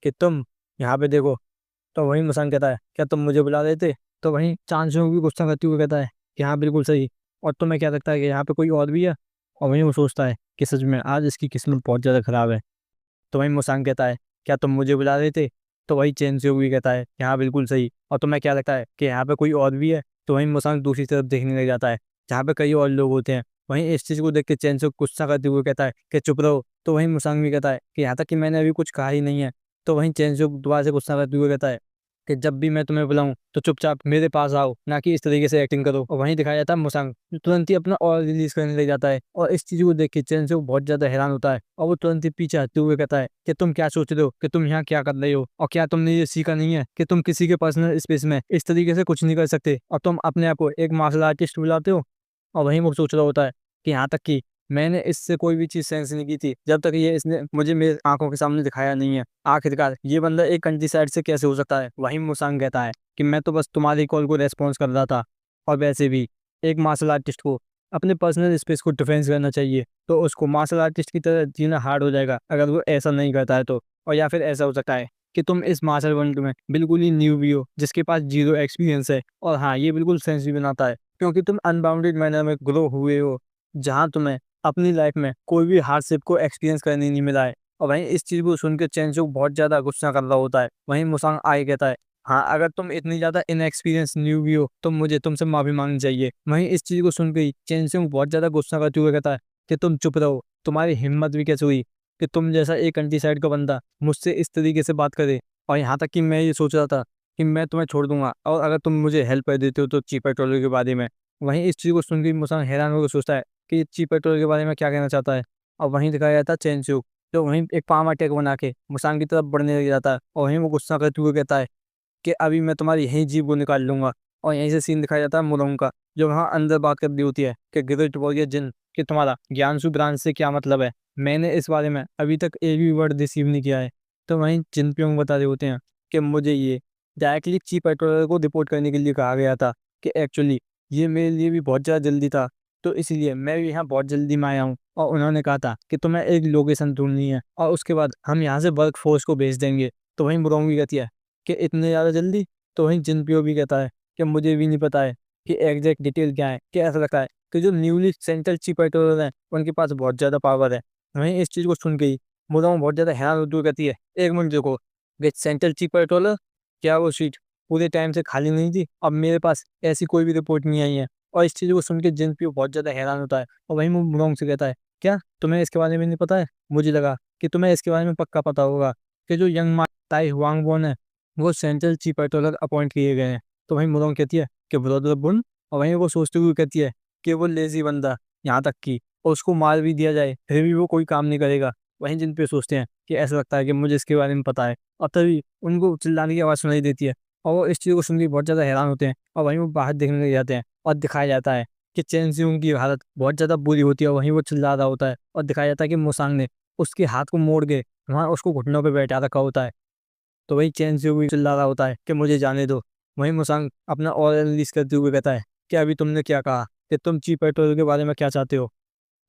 कि तुम यहाँ पे देखो। तो वहीं मुसंग कहता है क्या तुम मुझे बुला रहे थे। तो वहीं चांस जो भी गुस्सा करते हुए कहता है कि हाँ बिल्कुल सही, और तुम्हें क्या लगता है कि यहाँ पे कोई और भी है। और वहीं वो सोचता है कि सच में आज इसकी किस्मत बहुत ज़्यादा ख़राब है। तो वहीं मुसांग कहता है क्या तुम मुझे बुला रहे थे? तो वही चैन से भी कहता है कि हाँ बिल्कुल सही। और तुम्हें क्या लगता है कि यहाँ पे कोई और भी है? तो वहीं मुसांग दूसरी तरफ देखने लग जाता है जहाँ पे कई और लोग होते हैं। वहीं इस चीज़ को देख के चैन से गुस्सा करते हुए कहता है कि चुप रहो। तो वहीं मुसांग भी कहता है कि यहाँ तक कि मैंने अभी कुछ कहा ही नहीं है। तो वहीं चैन से दोबारा से गुस्सा करते हुए कहता है कि जब भी मैं तुम्हें बुलाऊं तो चुपचाप मेरे पास आओ, ना कि इस तरीके से एक्टिंग करो। और वहीं दिखाया जाता है मुसांग जो तुरंत ही अपना और रिलीज करने लग जाता है। और इस चीज को देख के चैन से वो बहुत ज्यादा हैरान होता है और वो तुरंत ही पीछे हटते हुए कहता है कि तुम क्या सोच रहे हो कि तुम यहाँ क्या कर रहे हो, और क्या तुमने ये सीखा नहीं है कि तुम किसी के पर्सनल स्पेस में इस तरीके से कुछ नहीं कर सकते, और तुम अपने आप को एक मार्शल आर्टिस्ट बुलाते हो। और वहीं वो सोच रहा होता है कि यहाँ तक कि मैंने इससे कोई भी चीज़ सेंस नहीं की थी जब तक ये इसने मुझे मेरी आंखों के सामने दिखाया नहीं है। आखिरकार ये बंदा एक कंट्री साइड से कैसे हो सकता है? वहीं मुसांग कहता है कि मैं तो बस तुम्हारी कॉल को रेस्पॉन्स कर रहा था, और वैसे भी एक मार्शल आर्टिस्ट को अपने पर्सनल स्पेस को डिफेंस करना चाहिए, तो उसको मार्शल आर्टिस्ट की तरह जीना हार्ड हो जाएगा अगर वो ऐसा नहीं करता है तो। और या फिर ऐसा हो सकता है कि तुम इस मार्शल वर्ल्ड में बिल्कुल ही न्यू भी हो जिसके पास जीरो एक्सपीरियंस है, और हाँ ये बिल्कुल सेंस भी बनाता है क्योंकि तुम अनबाउंडेड मैनर में ग्रो हुए हो जहाँ तुम्हें अपनी लाइफ में कोई भी हार्डशिप को एक्सपीरियंस करने नहीं मिला है। और वहीं इस चीज़ को सुन के चेंचो बहुत ज़्यादा गुस्सा कर रहा होता है। वहीं मुसांग आए कहता है हाँ अगर तुम इतनी ज़्यादा इनएक्सपीरियंस न्यू भी हो तो मुझे तुमसे माफ़ी मांगनी चाहिए। वहीं इस चीज़ को सुन के ही चेंचो बहुत ज़्यादा गुस्सा करते हुए कहता है कि तुम चुप रहो, तुम्हारी हिम्मत भी कैसे हुई कि तुम जैसा एक कंट्री साइड का बंदा मुझसे इस तरीके से बात करे। और यहाँ तक कि मैं ये सोच रहा था कि मैं तुम्हें छोड़ दूंगा और अगर तुम मुझे हेल्प कर देते हो तो चीप पेट्रोल के बारे में। वहीं इस चीज़ को सुन के मुसांग हैरान होकर सोचता है कि ये चीप पेट्रोल के बारे में क्या कहना चाहता है। और वहीं दिखाया जाता है चेंचू जो वहीं एक पाम अटैक बना के मुसांग की तरफ बढ़ने लग जाता है। और वहीं वो गुस्सा करते हुए कहता है कि अभी मैं तुम्हारी यहीं जीभ को निकाल लूंगा। और यहीं से सीन दिखाया जाता है मुरंग का जो वहाँ अंदर बात कर रही होती है कि ग्रेट वॉरियर जिन कि तुम्हारा ज्ञानशु ब्रांच से क्या मतलब है, मैंने इस बारे में अभी तक एक भी वर्ड रिसीव नहीं किया है। तो वहीं जिन प्योंग बता रहे होते हैं कि मुझे ये डायरेक्टली चीफ पेट्रोलर को रिपोर्ट करने के लिए कहा गया था कि एक्चुअली ये मेरे लिए भी बहुत ज़्यादा जल्दी था, तो इसलिए मैं भी यहाँ बहुत जल्दी में आया हूँ। और उन्होंने कहा था कि तुम्हें एक लोकेशन ढूंढनी है और उसके बाद हम यहाँ से वर्क फोर्स को भेज देंगे। तो वहीं मुरंग भी कहती है कि इतने ज़्यादा जल्दी? तो वहीं जिनपियो भी कहता है कि मुझे भी नहीं पता है कि एग्जैक्ट डिटेल क्या है, कि ऐसा लगता है कि जो न्यूली सेंट्रल चीफ पेट्रोलर हैं उनके पास बहुत ज़्यादा पावर है। वहीं इस चीज़ को सुन के ही मुरंग बहुत ज़्यादा हैरान होती हुई कहती है एक मिनट देखो, कि सेंट्रल चीफ पेट्रोलर, क्या वो सीट पूरे टाइम से खाली नहीं थी? अब मेरे पास ऐसी कोई भी रिपोर्ट नहीं आई है। और इस चीज़ को सुन के जिनपियो बहुत ज़्यादा हैरान होता है और वहीं वो मुरंग से कहता है क्या तुम्हें इसके बारे में नहीं पता है? मुझे लगा कि तुम्हें इसके बारे में पक्का पता होगा कि जो यंग मा ताई हुआंगबोन है वो सेंट्रल चीफ पेट्रोलर अपॉइंट किए गए हैं। तो वहीं मुरंग कहती है कि ब्रदर बुन। और वहीं वो सोचते हुए कहती है कि वो लेजी बंदा, यहाँ तक कि और उसको मार भी दिया जाए फिर भी वो कोई काम नहीं करेगा। वहीं जिन पे सोचते हैं कि ऐसा लगता है कि मुझे इसके बारे में पता है, और तभी उनको चिल्लाने की आवाज़ सुनाई देती है और वो इस चीज़ को सुन के बहुत ज़्यादा हैरान होते हैं। और वहीं वो बाहर देखने लग जाते हैं और दिखाया जाता है कि चेन सिंह की हालत बहुत ज़्यादा बुरी होती है। वहीं वो चिल्ला रहा होता है और दिखाया जाता है कि मुसांग ने उसके हाथ को मोड़ के वहाँ उसको घुटनों पर बैठा रखा होता है। तो वही चैन से भी चिल्ला रहा होता है कि मुझे जाने दो। वहीं मुसांग अपना और रिलीज करते हुए कहता है कि अभी तुमने क्या कहा कि तुम चीफ पेट्रोल के बारे में क्या चाहते हो?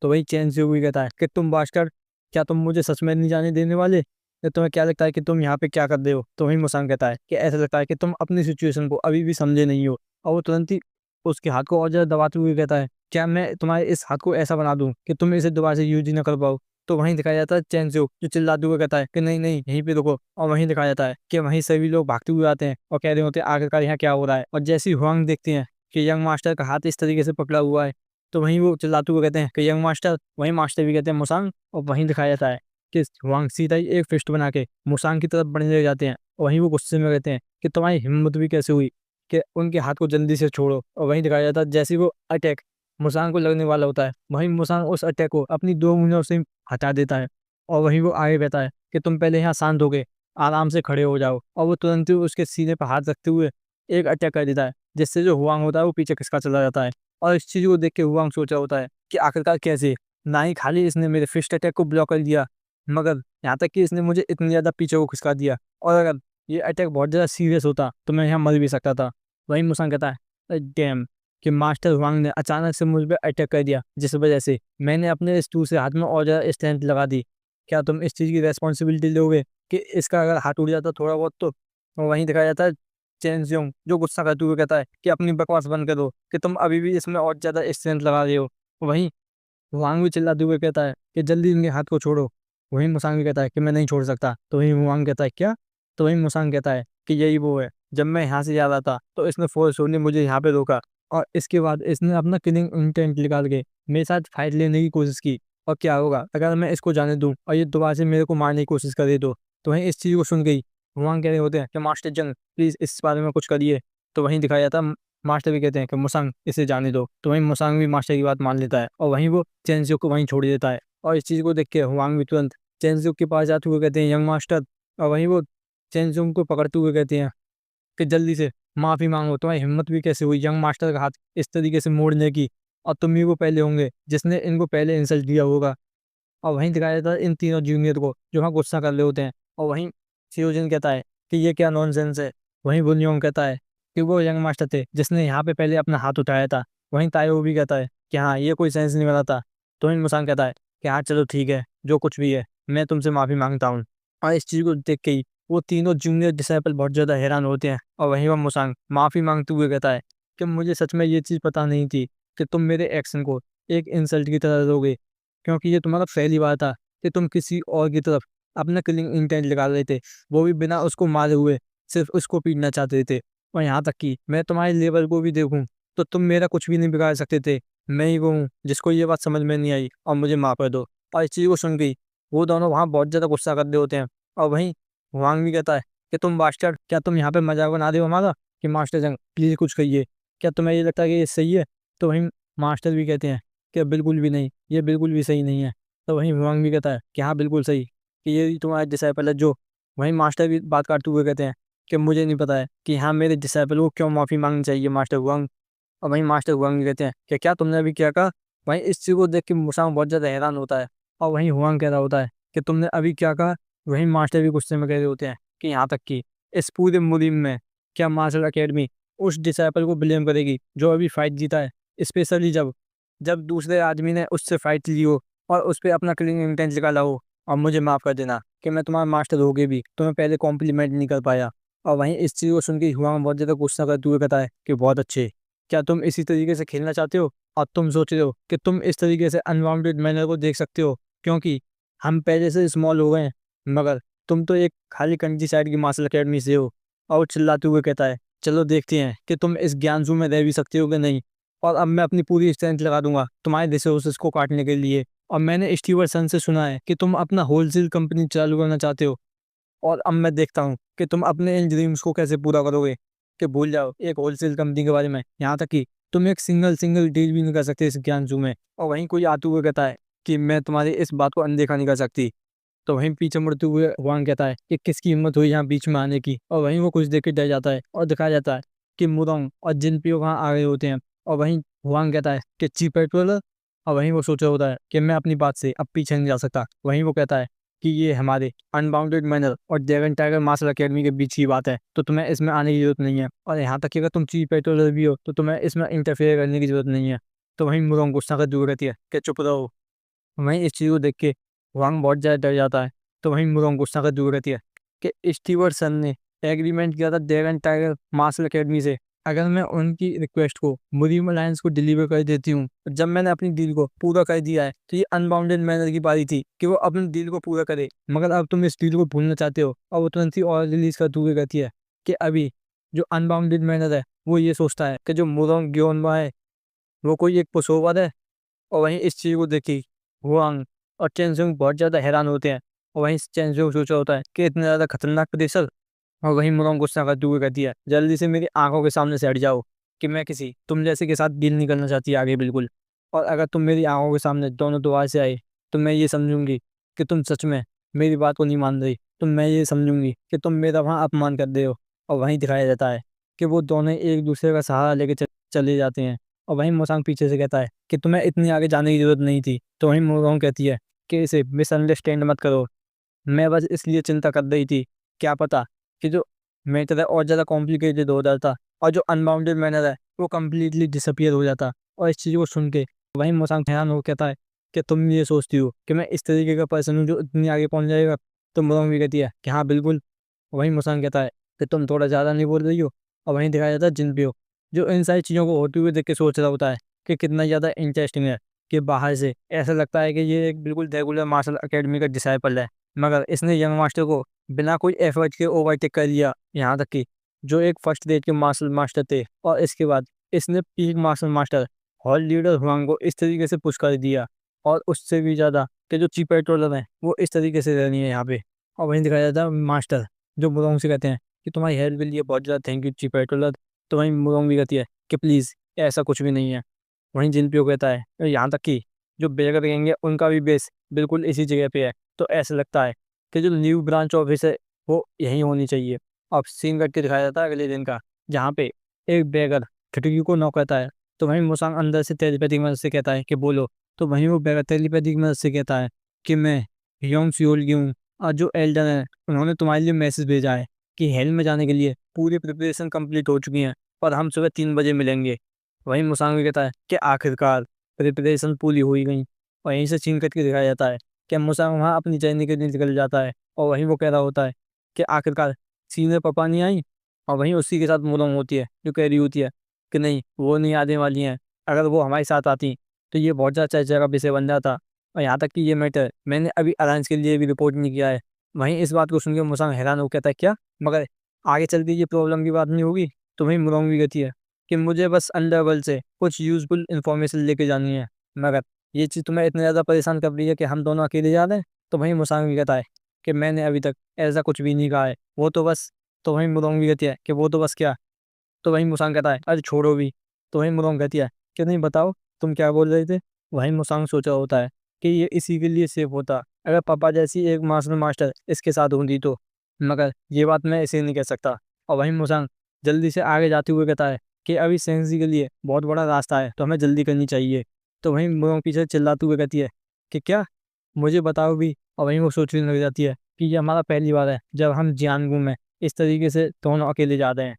तो वही चैन से भी कहता है कि तुम बास्टर, क्या तुम मुझे सच में नहीं जाने देने वाले? या तुम्हें क्या लगता है कि तुम यहाँ पे क्या कर रहे हो? तो वही मुसांग कहता है कि ऐसा लगता है कि तुम अपनी सिचुएशन को अभी भी समझे नहीं हो। और वो तुरंत ही उसके हाथ को और ज़्यादा दबाते हुए कहता है क्या मैं तुम्हारे इस हाथ को ऐसा बना दूं कि तुम इसे दोबारा से यूज ही ना कर पाओ? तो वहीं दिखाया जाता है चैन जो चिल्लाते हुए कहता है कि नहीं नहीं यहीं पे रुको। और वहीं दिखाया जाता है कि वहीं सभी लोग भागते हुए आते हैं और कह रहे होते हैं आखिरकार यहाँ क्या हो रहा है। और जैसे ही हुआंग देखते हैं कि यंग मास्टर का हाथ इस तरीके से पकड़ा हुआ है तो वहीं वो चिल्लाते हुए कहते हैं कि यंग मास्टर, वहीं मास्टर भी कहते हैं मुसांग। और वहीं दिखाया जाता है कि हुआंग सीधा ही एक फिस्ट बना के मुसांग की तरफ बढ़ने लग जाते हैं। और वहीं वो गुस्से में कहते हैं कि तुम्हारी हिम्मत भी कैसे हुई कि उनके हाथ को जल्दी से छोड़ो। और वहीं दिखाया जाता है जैसे ही वो अटैक मुसांग को लगने वाला होता है वहीं मुसांग उस अटैक को अपनी 2 उंगलियों से हटा देता है। और वहीं वो आगे कहता है कि तुम पहले यहाँ शांत हो गए, आराम से खड़े हो जाओ। और वो तुरंत ही उसके सीने पर हाथ रखते हुए एक अटैक कर देता है जिससे जो हुआंग होता है वो पीछे खिसका चला जाता है। और इस चीज़ को देख के हुआंग सोच रहा होता है कि आखिरकार कैसे, ना ही खाली इसने मेरे फिस्ट अटैक को ब्लॉक कर दिया मगर यहाँ तक कि इसने मुझे इतनी ज़्यादा पीछे को खिसका दिया। और अगर ये अटैक बहुत ज़्यादा सीरियस होता तो मैं यहाँ मर भी सकता था। वहीं मुसांग कहता है डैम कि मास्टर हुआंग ने अचानक से मुझ पर अटैक कर दिया जिस वजह से मैंने अपने इस दूसरे हाथ में और ज़्यादा स्ट्रेंथ लगा दी। क्या तुम इस चीज़ की रेस्पॉन्सिबिलिटी लोगे कि इसका अगर हाथ उड़ जाता थोड़ा बहुत तो? और वहीं दिखाया जाता है चेन जियोंग जो गुस्सा करते हुए कहता है कि अपनी बकवास बंद करो कि तुम अभी भी इसमें और ज़्यादा स्ट्रेंथ लगा रहे हो। वहीं हुआंग भी चिल्लाते हुए कहता है कि जल्दी इनके हाथ को छोड़ो। वहीं मुसांग भी कहता है कि मैं नहीं छोड़ सकता। तो वहीं हुआंग कहता है क्या? तो वहीं मुसांग कहता है कि यही वो है, जब मैं यहाँ से जा रहा था तो इसने फोर्सफुली मुझे यहाँ पे रोका और इसके बाद इसने अपना किलिंग इंटेंट निकाल के मेरे साथ फाइट लेने की कोशिश की। और क्या होगा अगर मैं इसको जाने दूं और ये दोबारा से मेरे को मारने की कोशिश करे तो वहीं इस चीज़ को सुन गई हुआंग कह रहे होते हैं कि मास्टर जंग प्लीज़ इस बारे में कुछ करिए। तो वहीं दिखाया जाता है मास्टर भी कहते हैं कि मुसांग इसे जाने दो। तो वहीं मुसांग भी मास्टर की बात मान लेता है और वहीं वो चेंजियो को वहीं छोड़ देता है। और इस चीज़ को देख के हुआंग भी तुरंत चेंजियो के पास जाते हुए कहते हैं यंग मास्टर। और वहीं वो चेंजियो को पकड़ते हुए कहते हैं कि जल्दी से माफ़ी मांगो, तुम्हारी हिम्मत भी कैसे हुई यंग मास्टर का हाथ इस तरीके से मोड़ने की, और तुम ही वो पहले होंगे जिसने इनको पहले इंसल्ट दिया होगा। और वहीं दिखाया जाता है इन तीनों जूनियर को जो वहाँ गुस्सा कर रहे होते हैं। और वहीं सियोजिन कहता है कि ये क्या नॉनसेंस है। वहीं बुनयोंग कहता है कि वो यंग मास्टर थे जिसने यहाँ पे पहले अपना हाथ उठाया था। वहीं तायो भी कहता है कि हाँ ये कोई सेंस नहीं बना था। तो वहीं मुसांग कहता है कि हाँ चलो ठीक है, जो कुछ भी है मैं तुमसे माफ़ी मांगता हूँ। और इस चीज़ को देख के ही वो तीनों जूनियर डिसाइपल बहुत ज़्यादा हैरान होते हैं। और वहीं वो मुसांग माफ़ी मांगते हुए कहता है कि मुझे सच में ये चीज़ पता नहीं थी कि तुम मेरे एक्शन को एक इंसल्ट की तरह लोगे, क्योंकि ये तुम्हारा पहली बार था कि तुम किसी और की तरफ अपना किलिंग इंटेंट लगा रहे थे, वो भी बिना उसको मारे हुए, सिर्फ उसको पीटना चाहते थे। और यहाँ तक कि मैं तुम्हारे लेवल को भी देखूं तो तुम मेरा कुछ भी नहीं बिगाड़ सकते थे। मैं ही वो हूँ जिसको ये बात समझ में नहीं आई और मुझे माफ़ कर दो। और इस चीज़ को सुन गई वो दोनों वहाँ बहुत ज़्यादा गुस्सा कर रहे होते हैं। और वहीं हुआंग भी कहता है कि तुम बास्टर्ड, क्या तुम यहाँ पे मजाक बना रहे हो हमारा? कि मास्टर जंग प्लीज़ कुछ कहिए, क्या तुम्हें ये लगता है कि ये सही है? तो वहीं मास्टर भी कहते हैं कि बिल्कुल भी नहीं, ये बिल्कुल भी सही नहीं है। तो वहीं हुआंग भी कहता है कि हाँ बिल्कुल सही, कि ये तुम्हारा डिसाइपल है जो। वहीं मास्टर भी बात काटते हुए कहते हैं कि मुझे नहीं पता है कि हाँ मेरे डिसाइपल को क्यों माफ़ी मांगनी चाहिए मास्टर हुआंग। और वहीं मास्टर हुआंग भी कहते हैं कि क्या तुमने अभी क्या कहा? वहीं इस चीज़ को देख के मुसांग बहुत ज़्यादा हैरान होता है। और वहीं हुआंग कह रहा होता है कि तुमने अभी क्या कहा? वहीं मास्टर भी गुस्से में कह रहे होते हैं कि यहाँ तक कि इस पूरे मुहिम में क्या मार्शल अकेडमी उस डिसाइपल को ब्लेम करेगी जो अभी फाइट जीता है, स्पेशली जब जब दूसरे आदमी ने उससे फाइट ली हो और उस पर अपना क्लीन इंटेंस निकाला हो। और मुझे माफ़ कर देना कि मैं तुम्हारा मास्टर हो के भी तुम्हें पहले कॉम्प्लीमेंट नहीं कर पाया। और वहीं इस चीज़ को सुन के हुआंग बहुत ज़्यादा गुस्सा करते हुए कहता है कि बहुत अच्छे, क्या तुम इसी तरीके से खेलना चाहते हो और तुम सोच रहे हो कि तुम इस तरीके से अनवाउंडेड मैनर को देख सकते हो, क्योंकि हम पहले से स्मॉल हो गए हैं, मगर तुम तो एक खाली कंट्री साइड की मार्शल अकेडमी से हो। और वो चिल्लाते हुए कहता है चलो देखते हैं कि तुम इस ज्ञानजू में रह भी सकते हो कि नहीं। और अब मैं अपनी पूरी स्ट्रेंथ लगा दूंगा तुम्हारे रिसोर्सेज को काटने के लिए। और मैंने स्टीवर्सन से सुना है कि तुम अपना होलसेल कंपनी चालू करना चाहते हो, और अब मैं देखता हूँ कि तुम अपने इन ड्रीम्स को कैसे पूरा करोगे। कि भूल जाओ एक होलसेल कंपनी के बारे में, यहाँ तक कि तुम एक सिंगल डील भी नहीं कर सकते इस ज्ञानजू में। और वहीं कोई आते हुए कहता है कि मैं तुम्हारी इस बात को अनदेखा नहीं कर सकती। तो वहीं पीछे मुड़ते हुए वांग कहता है कि किसकी हिम्मत हुई यहाँ बीच में आने की। और वहीं वो कुछ देख के डर जाता है और दिखाया जाता है कि मुरोंग और जिनपियो वहाँ आ रहे होते हैं। और वहीं वांग कहता है कि चीप पेट्रोलर। और वहीं वो सोच रहा होता है कि मैं अपनी बात से अब पीछे नहीं जा सकता। वहीं वो कहता है कि ये हमारे अनबाउंडेड मैनर और ड्रैगन टाइगर मार्शल अकेडमी के बीच की बात है, तो तुम्हें इसमें आने की जरूरत नहीं है। और यहाँ तक कि अगर तुम चीप पेट्रोलर भी हो तो तुम्हें इसमें इंटरफेयर करने की जरूरत नहीं है। तो वहीं मुरोंग गुस्सा कर दूर रहती है कि चुप रहो। वहीं इस चीज़ को देख के वांग बहुत ज़्यादा डर जाता है। तो वहीं मुरोंग गुस्सा कर दूर रहती है कि स्टीवर्सन ने एग्रीमेंट किया था ड्रैगन टाइगर मार्शल अकेडमी से, अगर मैं उनकी रिक्वेस्ट को मुरीम अलायंस को डिलीवर कर देती हूँ। जब मैंने अपनी डील को पूरा कर दिया है तो ये अनबाउंडेड मैनर की बारी थी कि वो अपनी डील को पूरा करे, मगर अब तुम इस डील को भूलना चाहते हो। और वो तुरंत ही और रिलीज कर दूर कहती है कि अभी जो अनबाउंडेड मैनर है वो ये सोचता है कि जो मुरोंग ग्योनबा है वो कोई एक पुशओवर है। और वहीं इस चीज़ को देखी हुआंग और चेंजिंग बहुत ज़्यादा हैरान होते हैं। और वहीं चेंजिंग सोच रहा होता है कि इतना ज़्यादा खतरनाक प्रेशर। और वहीं मुरोंग गुस्सा करते हुए कहती है जल्दी से मेरी आंखों के सामने से हट जाओ, कि मैं किसी तुम जैसे के साथ डील नहीं करना चाहती आगे बिल्कुल। और अगर तुम मेरी आंखों के सामने दोनों दोबारा से आए तो मैं ये समझूंगी कि तुम सच में मेरी बात को नहीं मान रही। तो मैं ये समझूंगी कि तुम मेरा वहाँ अपमान कर रहे हो। और वहीं दिखाया जाता है कि वो दोनों एक दूसरे का सहारा लेके चले जाते हैं। और वहीं मोसांग पीछे से कहता है कि तुम्हें इतनी आगे जाने की जरूरत नहीं थी। तो वहीं मोसांग कहती है कि इसे मिसअंडरस्टैंड मत करो, मैं बस इसलिए चिंता कर रही थी, क्या पता कि जो मैटर है और ज़्यादा कॉम्प्लिकेटेड हो जाता और जो अनबाउंडेड मैनर है वो कम्प्लीटली डिसअपियर हो जाता। और इस चीज़ को सुन के वहीं मोसांग हैरान हो कहता है कि तुम ये सोचती हो कि मैं इस तरीके का पर्सन हूँ जो इतनी आगे पहुँच जाएगा? तो मोसांग भी कहती है कि हाँ बिल्कुल। वहीं मोसांग कहता है कि तुम थोड़ा ज़्यादा नहीं बोल रही हो। और वहीं दिखाया जाता है जिन भी हो जो इन सारी चीज़ों को होते हुए देख के सोच रहा होता है कि कितना ज़्यादा इंटरेस्टिंग है कि बाहर से ऐसा लगता है कि ये एक बिल्कुल रेगुलर मार्शल अकेडमी का डिसाइपल है, मगर इसने यंग मास्टर को बिना कोई एफर्ट के ओवरटेक कर लिया। यहाँ तक कि जो एक फर्स्ट रेट के मार्शल मास्टर थे, और इसके बाद इसने peak martial master hall leader Huang को इस तरीके से पुश कर दिया, और उससे भी ज़्यादा कि जो चीफ पेट्रोलर हैं वो इस तरीके से रह रही है यहाँ पे। और वहीं दिखाया जाता है मास्टर जो मुरोंग से कहते हैं कि तुम्हारी हेल्प के लिए बहुत ज़्यादा थैंक यू चीफ पेट्रोलर। तो वहीं मुरोंग भी कहती है कि प्लीज़ ऐसा कुछ भी नहीं है। वहीं जिनपियो कहता है और यहाँ तक कि जो बेगर गैंग है उनका भी बेस बिल्कुल इसी जगह पे है, तो ऐसा लगता है कि जो न्यू ब्रांच ऑफिस है वो यहीं होनी चाहिए। अब सीन कट के दिखाया जाता है अगले दिन का, जहाँ पे एक बेगर खिड़की को नॉक करता है, तो वहीं मुसांग अंदर से टेलीपैथी की मदद से कहता है कि बोलो। तो वहीं वो बेगर टेलीपैथी की मदद से कहता है कि मैं योंग सियोल की हूँ, और जो एल्डर है उन्होंने तुम्हारे लिए मैसेज भेजा है कि हेल में जाने के लिए पूरी प्रिपरेशन कंप्लीट हो चुकी है, और हम सुबह 3 बजे मिलेंगे। वहीं मुसांग भी कहता है कि आखिरकार प्रिपरेशन पूरी हो ही गई। और यहीं से सीन कट के दिखाया जाता है कि मुसांग वहाँ अपनी जर्नी के लिए निकल जाता है, और वहीं वो कह रहा होता है कि आखिरकार सीनियर पापा नहीं आई। और वहीं उसी के साथ मुलोंग होती है जो कह रही होती है कि नहीं वो नहीं आने वाली हैं, अगर वो हमारे साथ आती तो ये बहुत ज़्यादा चर्चा का विषय बन जाता। और यहाँ तक कि ये मैटर मैंने अभी अलायंस के लिए भी रिपोर्ट नहीं किया है। वहीं इस बात को सुन के मुसांग हैरान हो कहता है क्या, मगर आगे चल के ये प्रॉब्लम की बात नहीं होगी। तो वहीं मुलोंग भी कहती है कि मुझे बस अंडरवर्ल्ड से कुछ यूजफुल इन्फॉर्मेशन लेके जानी है, मगर ये चीज़ तुम्हें इतना ज़्यादा परेशान कर रही है कि हम दोनों अकेले जा रहे हैं। तो वहीं मुसांग भी कहता है कि मैंने अभी तक ऐसा कुछ भी नहीं कहा है, वो तो बस। तो वहीं मुलोंग भी कहती है कि वो तो बस क्या। तो वहीं मुसांग कहता है अरे छोड़ो भी। तो वहीं मुलोंग कहती है कि नहीं बताओ तुम क्या बोल रहे थे। वहीं मुसांग सोचा होता है कि ये इसी के लिए सेफ होता अगर पापा जैसी एक मार्शल मास्टर इसके साथ होती तो, मगर ये बात मैं इसे नहीं कह सकता। और वहीं मुसांग जल्दी से आगे जाते हुए कहता है कि अभी सेंसी के लिए बहुत बड़ा रास्ता है तो हमें जल्दी करनी चाहिए। तो वहीं मुलोंग पीछे चिल्लाते हुए कहती है कि क्या, मुझे बताओ भी। और वहीं वो सोचने लग जाती है कि ये हमारा पहली बार है जब हम जियानगू में इस तरीके से दोनों अकेले जा रहे हैं,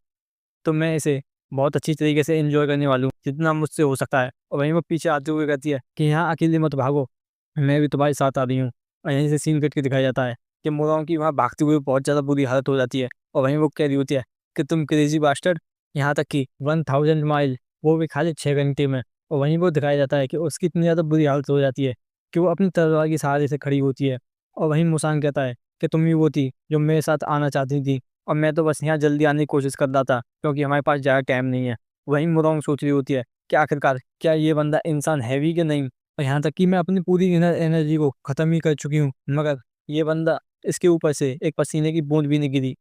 तो मैं इसे बहुत अच्छी तरीके से एंजॉय करने वाला हूँ जितना मुझसे हो सकता है। और वहीं वो पीछे आते हुए कहती है कि यहाँ अकेले मत भागो, मैं भी तुम्हारे साथ आ रही हूँ। और यहीं से सीन कट के दिखाया जाता है कि मोराओं की वहाँ भागते हुए बहुत ज़्यादा बुरी हालत हो जाती है। और वहीं वो कह रही होती है कि तुम क्रेजी बास्टर्ड, यहाँ तक कि 1000 माइल वो भी खाली 6 घंटे में। और वहीं वो दिखाया जाता है कि उसकी इतनी ज़्यादा बुरी हालत हो जाती है कि वो अपनी तलवार के सहारे से खड़ी होती है। और वहीं मुसांग कहता है कि तुम ही वो थी जो मेरे साथ आना चाहती थी, और मैं तो बस यहाँ जल्दी आने की कोशिश कर रहा था क्योंकि हमारे पास ज़्यादा टाइम नहीं है। वहीं मुरोंग सोच रही होती है कि आखिरकार क्या ये बंदा इंसान है भी कि नहीं, और यहाँ तक कि मैं अपनी पूरी इनर एनर्जी को ख़त्म ही कर चुकी हूँ, मगर ये बंदा, इसके ऊपर से एक पसीने की बूंद भी नहीं गिरी।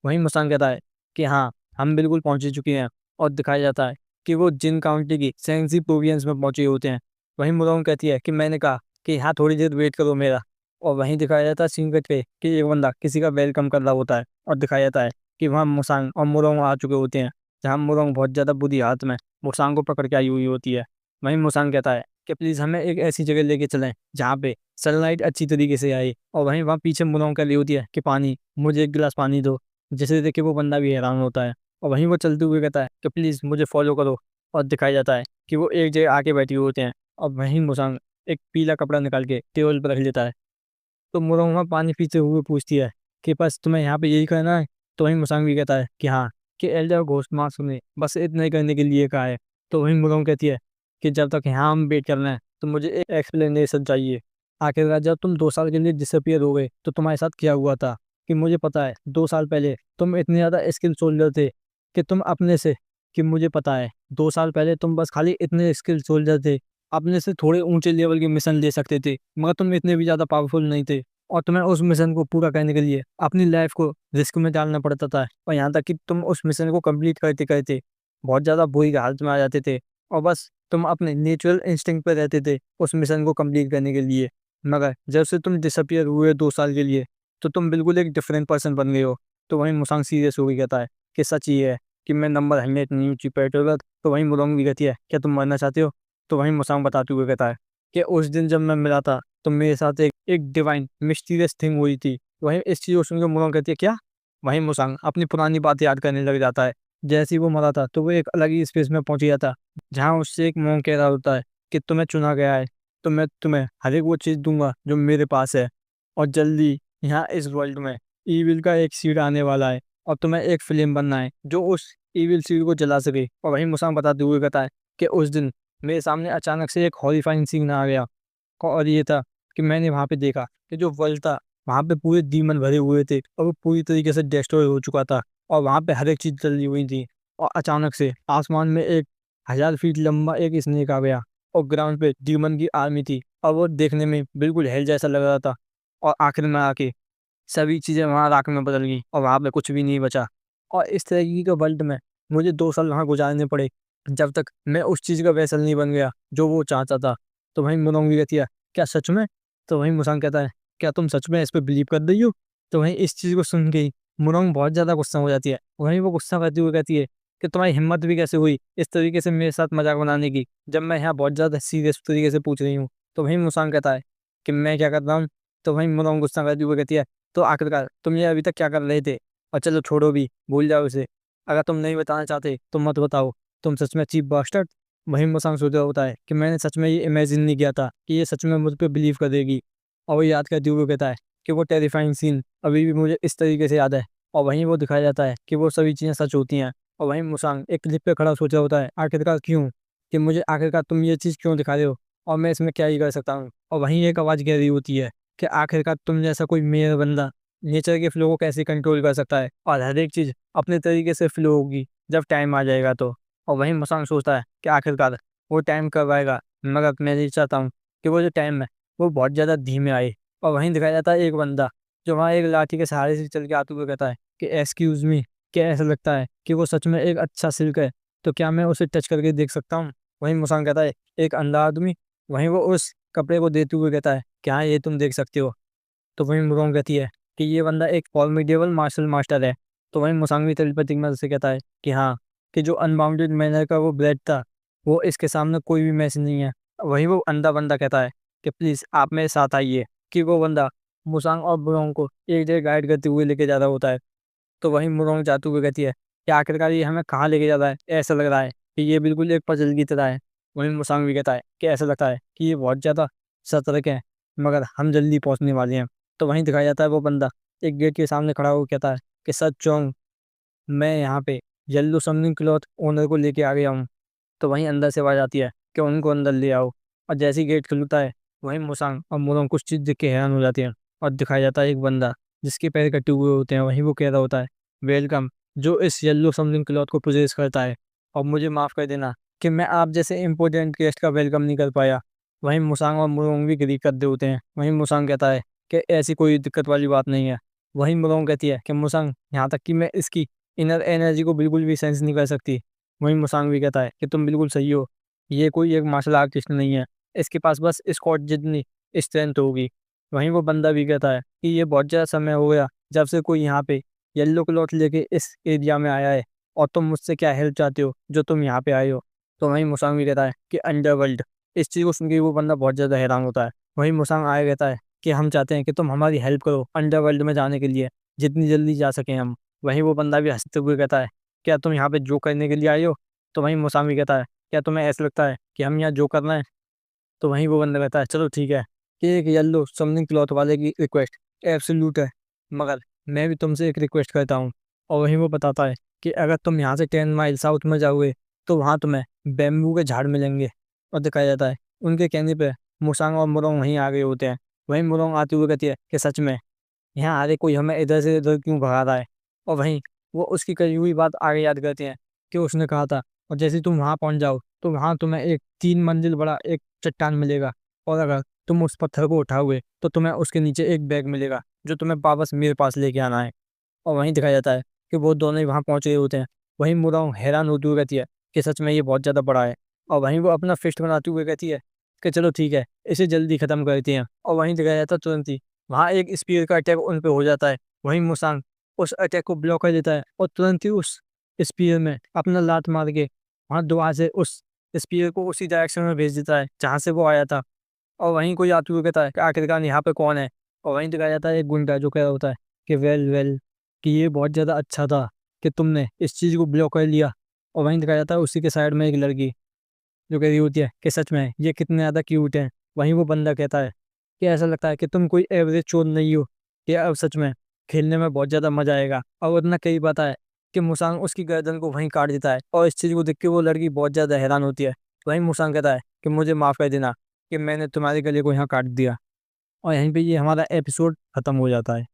वहीं मुस्तान कहता है कि हाँ हम बिल्कुल पहुँच चुके हैं, और दिखाया जाता है कि वो जिन काउंटी की सेंसी प्रोविंस में पहुँचे होते हैं। वहीं मुरोंग कहती है कि मैंने कहा कि हाँ थोड़ी देर वेट करो मेरा। और वहीं दिखाया जाता है सीन कट पे कि एक बंदा किसी का वेलकम कर रहा होता है, और दिखाया जाता है कि वहाँ मुसांग और मुरोंग आ चुके होते हैं, जहाँ मुरोंग बहुत ज़्यादा बुरी हालत में मुसांग को पकड़ के आई हुई होती है। वहीं मुसांग कहता है कि प्लीज़ हमें एक ऐसी जगह लेके चलें जहाँ पे सनलाइट अच्छी तरीके से आए। और वहीं वहाँ पीछे मुरोंग कर रही होती है कि पानी, मुझे एक गिलास पानी दो, जिसे देख के वो बंदा भी हैरान होता है। और वहीं वो चलते हुए कहता है कि प्लीज़ मुझे फॉलो करो। और दिखाया जाता है कि वो एक जगह आके बैठे हुए होते हैं, और वहीं मुसांग एक पीला कपड़ा निकाल के टेबल पर रख लेता है। तो मुरहुआ पानी पीते हुए पूछती है कि बस तुम्हें यहाँ पे यही करना है। तो वहीं मुसांग भी कहता है कि हाँ, कि एल्डर घोस्ट मास्क ने बस इतना ही करने के लिए कहा है। तो वहीं मुरहुआ कहती है कि जब तक यहाँ हम वेट करना है तो मुझे एक एक्सप्लेनेशन चाहिए। आखिरकार जब तुम 2 साल के लिए डिसअपियर हो गए तो तुम्हारे साथ क्या हुआ था, कि मुझे पता है 2 साल पहले तुम इतने ज़्यादा स्किल सोल्जर थे कि तुम अपने से, कि मुझे पता है 2 साल पहले तुम बस खाली इतने स्किल सोल्जर थे, अपने से थोड़े ऊंचे लेवल के मिशन ले सकते थे, मगर तुम इतने भी ज़्यादा पावरफुल नहीं थे। और तुम्हें उस मिशन को पूरा करने के लिए अपनी लाइफ को रिस्क में डालना पड़ता था, और यहाँ तक कि तुम उस मिशन को कंप्लीट करते करते बहुत ज़्यादा बुरी हालत में आ जाते थे, और बस तुम अपने नेचुरल इंस्टिंक्ट पे रहते थे उस मिशन को कंप्लीट करने के लिए। मगर जब से तुम डिसअपियर हुए 2 साल के लिए, तो तुम बिल्कुल एक डिफरेंट पर्सन बन गए हो। तो वहीं मुसांग सीरियस हो गई, कहता है कि सच ही है कि मैं नंबर 100 नहीं हूँ चीप पेट्रोलर। तो वहीं मुरोंग भी कहती है क्या तुम मरना चाहते हो। तो वहीं मुसांग बताते हुए कहता है कि उस दिन जब मैं मिला था तो मेरे साथ एक डिवाइन मिस्टीरियस थिंग हुई थी। वहीं इस चीज़ को सुनकर मुरोंग कहती है क्या। वहीं मुसांग अपनी पुरानी बात याद करने लग जाता है। जैसे ही वो मरा था तो वो एक अलग ही स्पेस में पहुंच गया था, जहाँ उससे एक मोंग कह रहा होता है कि तुम्हें चुना गया है, तो मैं तुम्हें हर एक वो चीज़ दूंगा जो मेरे पास है, और जल्दी यहाँ इस वर्ल्ड में ईविल का एक सीड आने वाला है, और तुम्हें एक फिल्म बनना है जो उस ईविल सीड को जला सके। और वहीं मुसांग बताते हुए कहता है कि उस दिन मेरे सामने अचानक से एक हॉरिफाइंग सीन आ गया। और ये था कि मैंने वहाँ पे देखा कि जो वर्ल्ड था, वहाँ पे पूरे डीमन भरे हुए थे और वो पूरी तरीके से डिस्ट्रॉय हो चुका था और वहाँ पे हर एक चीज़ चली हुई थी। और अचानक से आसमान में एक 1000 फीट लंबा एक स्नेक आ गया और ग्राउंड पे डीमन की आर्मी थी और वो देखने में बिल्कुल हेल जैसा लग रहा था। और आखिर में आके सभी चीज़ें वहाँ राख में बदल गई और वहाँ पे कुछ भी नहीं बचा। और इस तरीके के वर्ल्ड में मुझे 2 साल वहाँ गुजारने पड़े, जब तक मैं उस चीज़ का वैसल नहीं बन गया जो वो चाहता था। तो वहीं मुनोंग भी कहती है, क्या सच में? तो वहीं मुसांग कहता है, क्या तुम सच में इस पे बिलीव कर रही हो? तो वहीं इस चीज़ को सुन के ही मुनोंग बहुत ज़्यादा गुस्सा हो जाती है। वहीं वो गुस्सा करते हुए कहती है कि तुम्हारी हिम्मत भी कैसे हुई इस तरीके से मेरे साथ मजाक बनाने की, जब मैं यहाँ बहुत ज़्यादा सीरियस तरीके से पूछ रही हूँ। तो वहीं मुसांग कहता है कि मैं क्या कर रहा हूँ? तो वहीं मुनोंग गुस्सा करते हुए कहती है, तो आखिरकार तुम ये अभी तक क्या कर रहे थे? और चलो छोड़ो भी, भूल जाओ इसे। अगर तुम नहीं बताना चाहते तो मत बताओ। तुम सच में चीप बास्टर्ड। वहीं मुसांग सोच रहा होता है कि मैंने सच में ये इमेजिन नहीं किया था कि ये सच में मुझ पे बिलीव कर देगी। और वो याद करते हुए कहता है कि वो टेरिफाइंग सीन अभी भी मुझे इस तरीके से याद है। और वहीं वो दिखाया जाता है कि वो सभी चीज़ें सच होती हैं। और वहीं मुसांग एक क्लिप पे खड़ा सोच रहा होता है, आखिरकार क्यों? कि मुझे आखिरकार तुम ये चीज़ क्यों दिखा रहे हो और मैं इसमें क्या ही कर सकता हूँ? और वहीं एक आवाज़ कह रही होती है कि आखिरकार तुम जैसा कोई मेयर बंदा नेचर के फ्लो को कैसे कंट्रोल कर सकता है, और हर एक चीज़ अपने तरीके से फ्लो होगी जब टाइम आ जाएगा तो। और वहीं मुसांग सोचता है कि आखिरकार वो टाइम कब आएगा, मगर मैं ये चाहता हूँ कि वो जो टाइम है वो बहुत ज़्यादा धीमे आए। और वहीं दिखाया जाता है एक बंदा जो वहाँ एक लाठी के सहारे से चल के आते हुए कहता है कि एक्सक्यूज़ मी, क्या ऐसा लगता है कि वो सच में एक अच्छा सिल्क है? तो क्या मैं उसे टच करके देख सकता हूँ? वहीं मुसांग कहता है, एक अंधा आदमी। वहीं वो उस कपड़े को देते हुए कहता है कि हाँ, ये तुम देख सकते हो। तो वहीं मुरोंग कहती है कि ये बंदा एक फॉर्मिडेबल मार्शल मास्टर है। तो वहीं मुसांग भी टेलीपैथिक मदद से कहता है कि हाँ, कि जो अनबाउंडेड मैनर का वो ब्लेड था, वो इसके सामने कोई भी मैच नहीं है। वहीं वो अंधा बंदा कहता है कि प्लीज़ आप मेरे साथ आइए। कि वो बंदा मुसांग और मुरोंग को एक जगह गाइड करते हुए लेके जा रहा होता है। तो वहीं मुरोंग जाते हुए कहती है कि आखिरकार ये हमें कहाँ लेके जा रहा है? ऐसा लग रहा है कि ये बिल्कुल एक पजल की तरह है। वहीं मुसांग भी कहता है कि ऐसा लगता है कि ये बहुत ज़्यादा सतर्क है, मगर हम जल्दी पहुँचने वाले हैं। तो वहीं दिखाया जाता है वो बंदा एक गेट के सामने खड़ा होकर कहता है कि सच चोंग, मैं यहाँ पे येल्लो समनिंग क्लॉथ ओनर को लेके आ गया हूँ। तो वहीं अंदर से आवाज़ आती है कि उनको अंदर ले आओ। और जैसे ही गेट खुलता है, वहीं मुसांग और मुरोंग कुछ चीज़ देख के हैरान हो जाती हैं। और दिखाया जाता है एक बंदा जिसके पैर कटे हुए होते हैं, वहीं वो कह रहा होता है, वेलकम, जो इस येल्लो समथिंग क्लॉथ को पोजेस करता है। और मुझे माफ़ कर देना कि मैं आप जैसे इंपॉर्टेंट गेस्ट का वेलकम नहीं कर पाया। वहीं मुसांग और मुरोंग भी गिरी करते होते हैं। वहीं मुसांग कहता है कि ऐसी कोई दिक्कत वाली बात नहीं है। वहीं मुरोंग कहती है कि मुसांग, यहाँ तक कि मैं इसकी इनर एनर्जी को बिल्कुल भी सेंस नहीं कर सकती। वहीं मुसांग भी कहता है कि तुम बिल्कुल सही हो, ये कोई एक मार्शल आर्टिस्ट नहीं है, इसके पास बस स्कॉट जितनी स्ट्रेंथ होगी। वहीं वो बंदा भी कहता है कि ये बहुत ज़्यादा समय हो गया जब से कोई यहाँ पे येल्लो क्लॉथ लेके इस एरिया में आया है, और तुम मुझसे क्या हेल्प चाहते हो जो तुम यहाँ पे आए हो? तो वहीं मुसांग भी कहता है कि अंडरवर्ल्ड। इस चीज़ को सुन के वो बंदा बहुत ज़्यादा हैरान होता है। वहीं मुसांग आया कहता है कि हम चाहते हैं कि तुम हमारी हेल्प करो अंडरवर्ल्ड में जाने के लिए, जितनी जल्दी जा सकें हम। वहीं वो बंदा भी हंसते हुए कहता है, क्या तुम यहाँ पे जो करने के लिए आए हो? तो वहीं मुसांग भी कहता है, क्या तुम्हें ऐसा लगता है कि हम यहाँ जो करना है? तो वहीं वो बंदा कहता है, चलो ठीक है, कि एक येलो समथिंग क्लॉथ वाले की रिक्वेस्ट एब्सोल्यूट है, मगर मैं भी तुमसे एक रिक्वेस्ट करता हूँ। और वहीं वो बताता है कि अगर तुम यहाँ से 10 माइल साउथ में जाओगे तो वहाँ तुम्हें बैम्बू के झाड़ मिलेंगे। और दिखाया जाता है उनके कहने पे मुसांग और मुरोंग वहीं आ गए होते हैं। वहीं मुरोंग आते हुए कहती है कि सच में यहाँ आगे कोई हमें इधर से इधर क्यों भगा रहा है? और वहीं वो उसकी कही हुई बात आगे याद करते हैं कि उसने कहा था, और जैसे ही तुम वहाँ पहुँच जाओ तो वहाँ तुम्हें एक 3 मंजिल बड़ा एक चट्टान मिलेगा, और अगर तुम उस पत्थर को उठाओगे तो तुम्हें उसके नीचे एक बैग मिलेगा जो तुम्हें वापस मेरे पास लेके आना है। और वहीं दिखाया जाता है कि वो दोनों ही वहाँ पहुँच गए होते हैं। वहीं मुरांग हैरान होती हुई कहती है कि सच में ये बहुत ज़्यादा बड़ा है। और वहीं वो अपना फिस्ट बनाते हुए कहती है कि चलो ठीक है, इसे जल्दी ख़त्म करते हैं। और वहीं दिखाया जाता है तुरंत ही वहाँ एक स्पीयर का अटैक उन पे हो जाता है। वहीं मुसांग उस अटैक को ब्लॉक कर देता है और तुरंत ही उस स्पीयर में अपना लात मार के वहाँ दुआ से उस स्पीयर को उसी डायरेक्शन में भेज देता है जहाँ से वो आया था। और वहीं कोई आते हुए कहता है कि आखिरकार यहाँ पे कौन है? और वहीं दिखाया जाता है एक गुंडा जो कह रहा होता है कि वेल वेल, कि ये बहुत ज़्यादा अच्छा था कि तुमने इस चीज़ को ब्लॉक कर लिया। और वहीं दिखाया जाता है उसी के साइड में एक लड़की जो कह रही होती है कि सच में ये कितने ज़्यादा क्यूट है। वहीं वो बंदा कहता है कि ऐसा लगता है कि तुम कोई एवरेज चोर नहीं हो, कि अब सच में खेलने में बहुत ज़्यादा मजा आएगा। और उतना कई बात है कि मुसांग उसकी गर्दन को वहीं काट देता है, और इस चीज़ को देख के वो लड़की बहुत ज़्यादा हैरान होती है वहीं मुसांग कहता है कि मुझे माफ़ कर देना कि मैंने तुम्हारे गले को यहाँ काट दिया। और यहीं पे ये हमारा एपिसोड खत्म हो जाता है।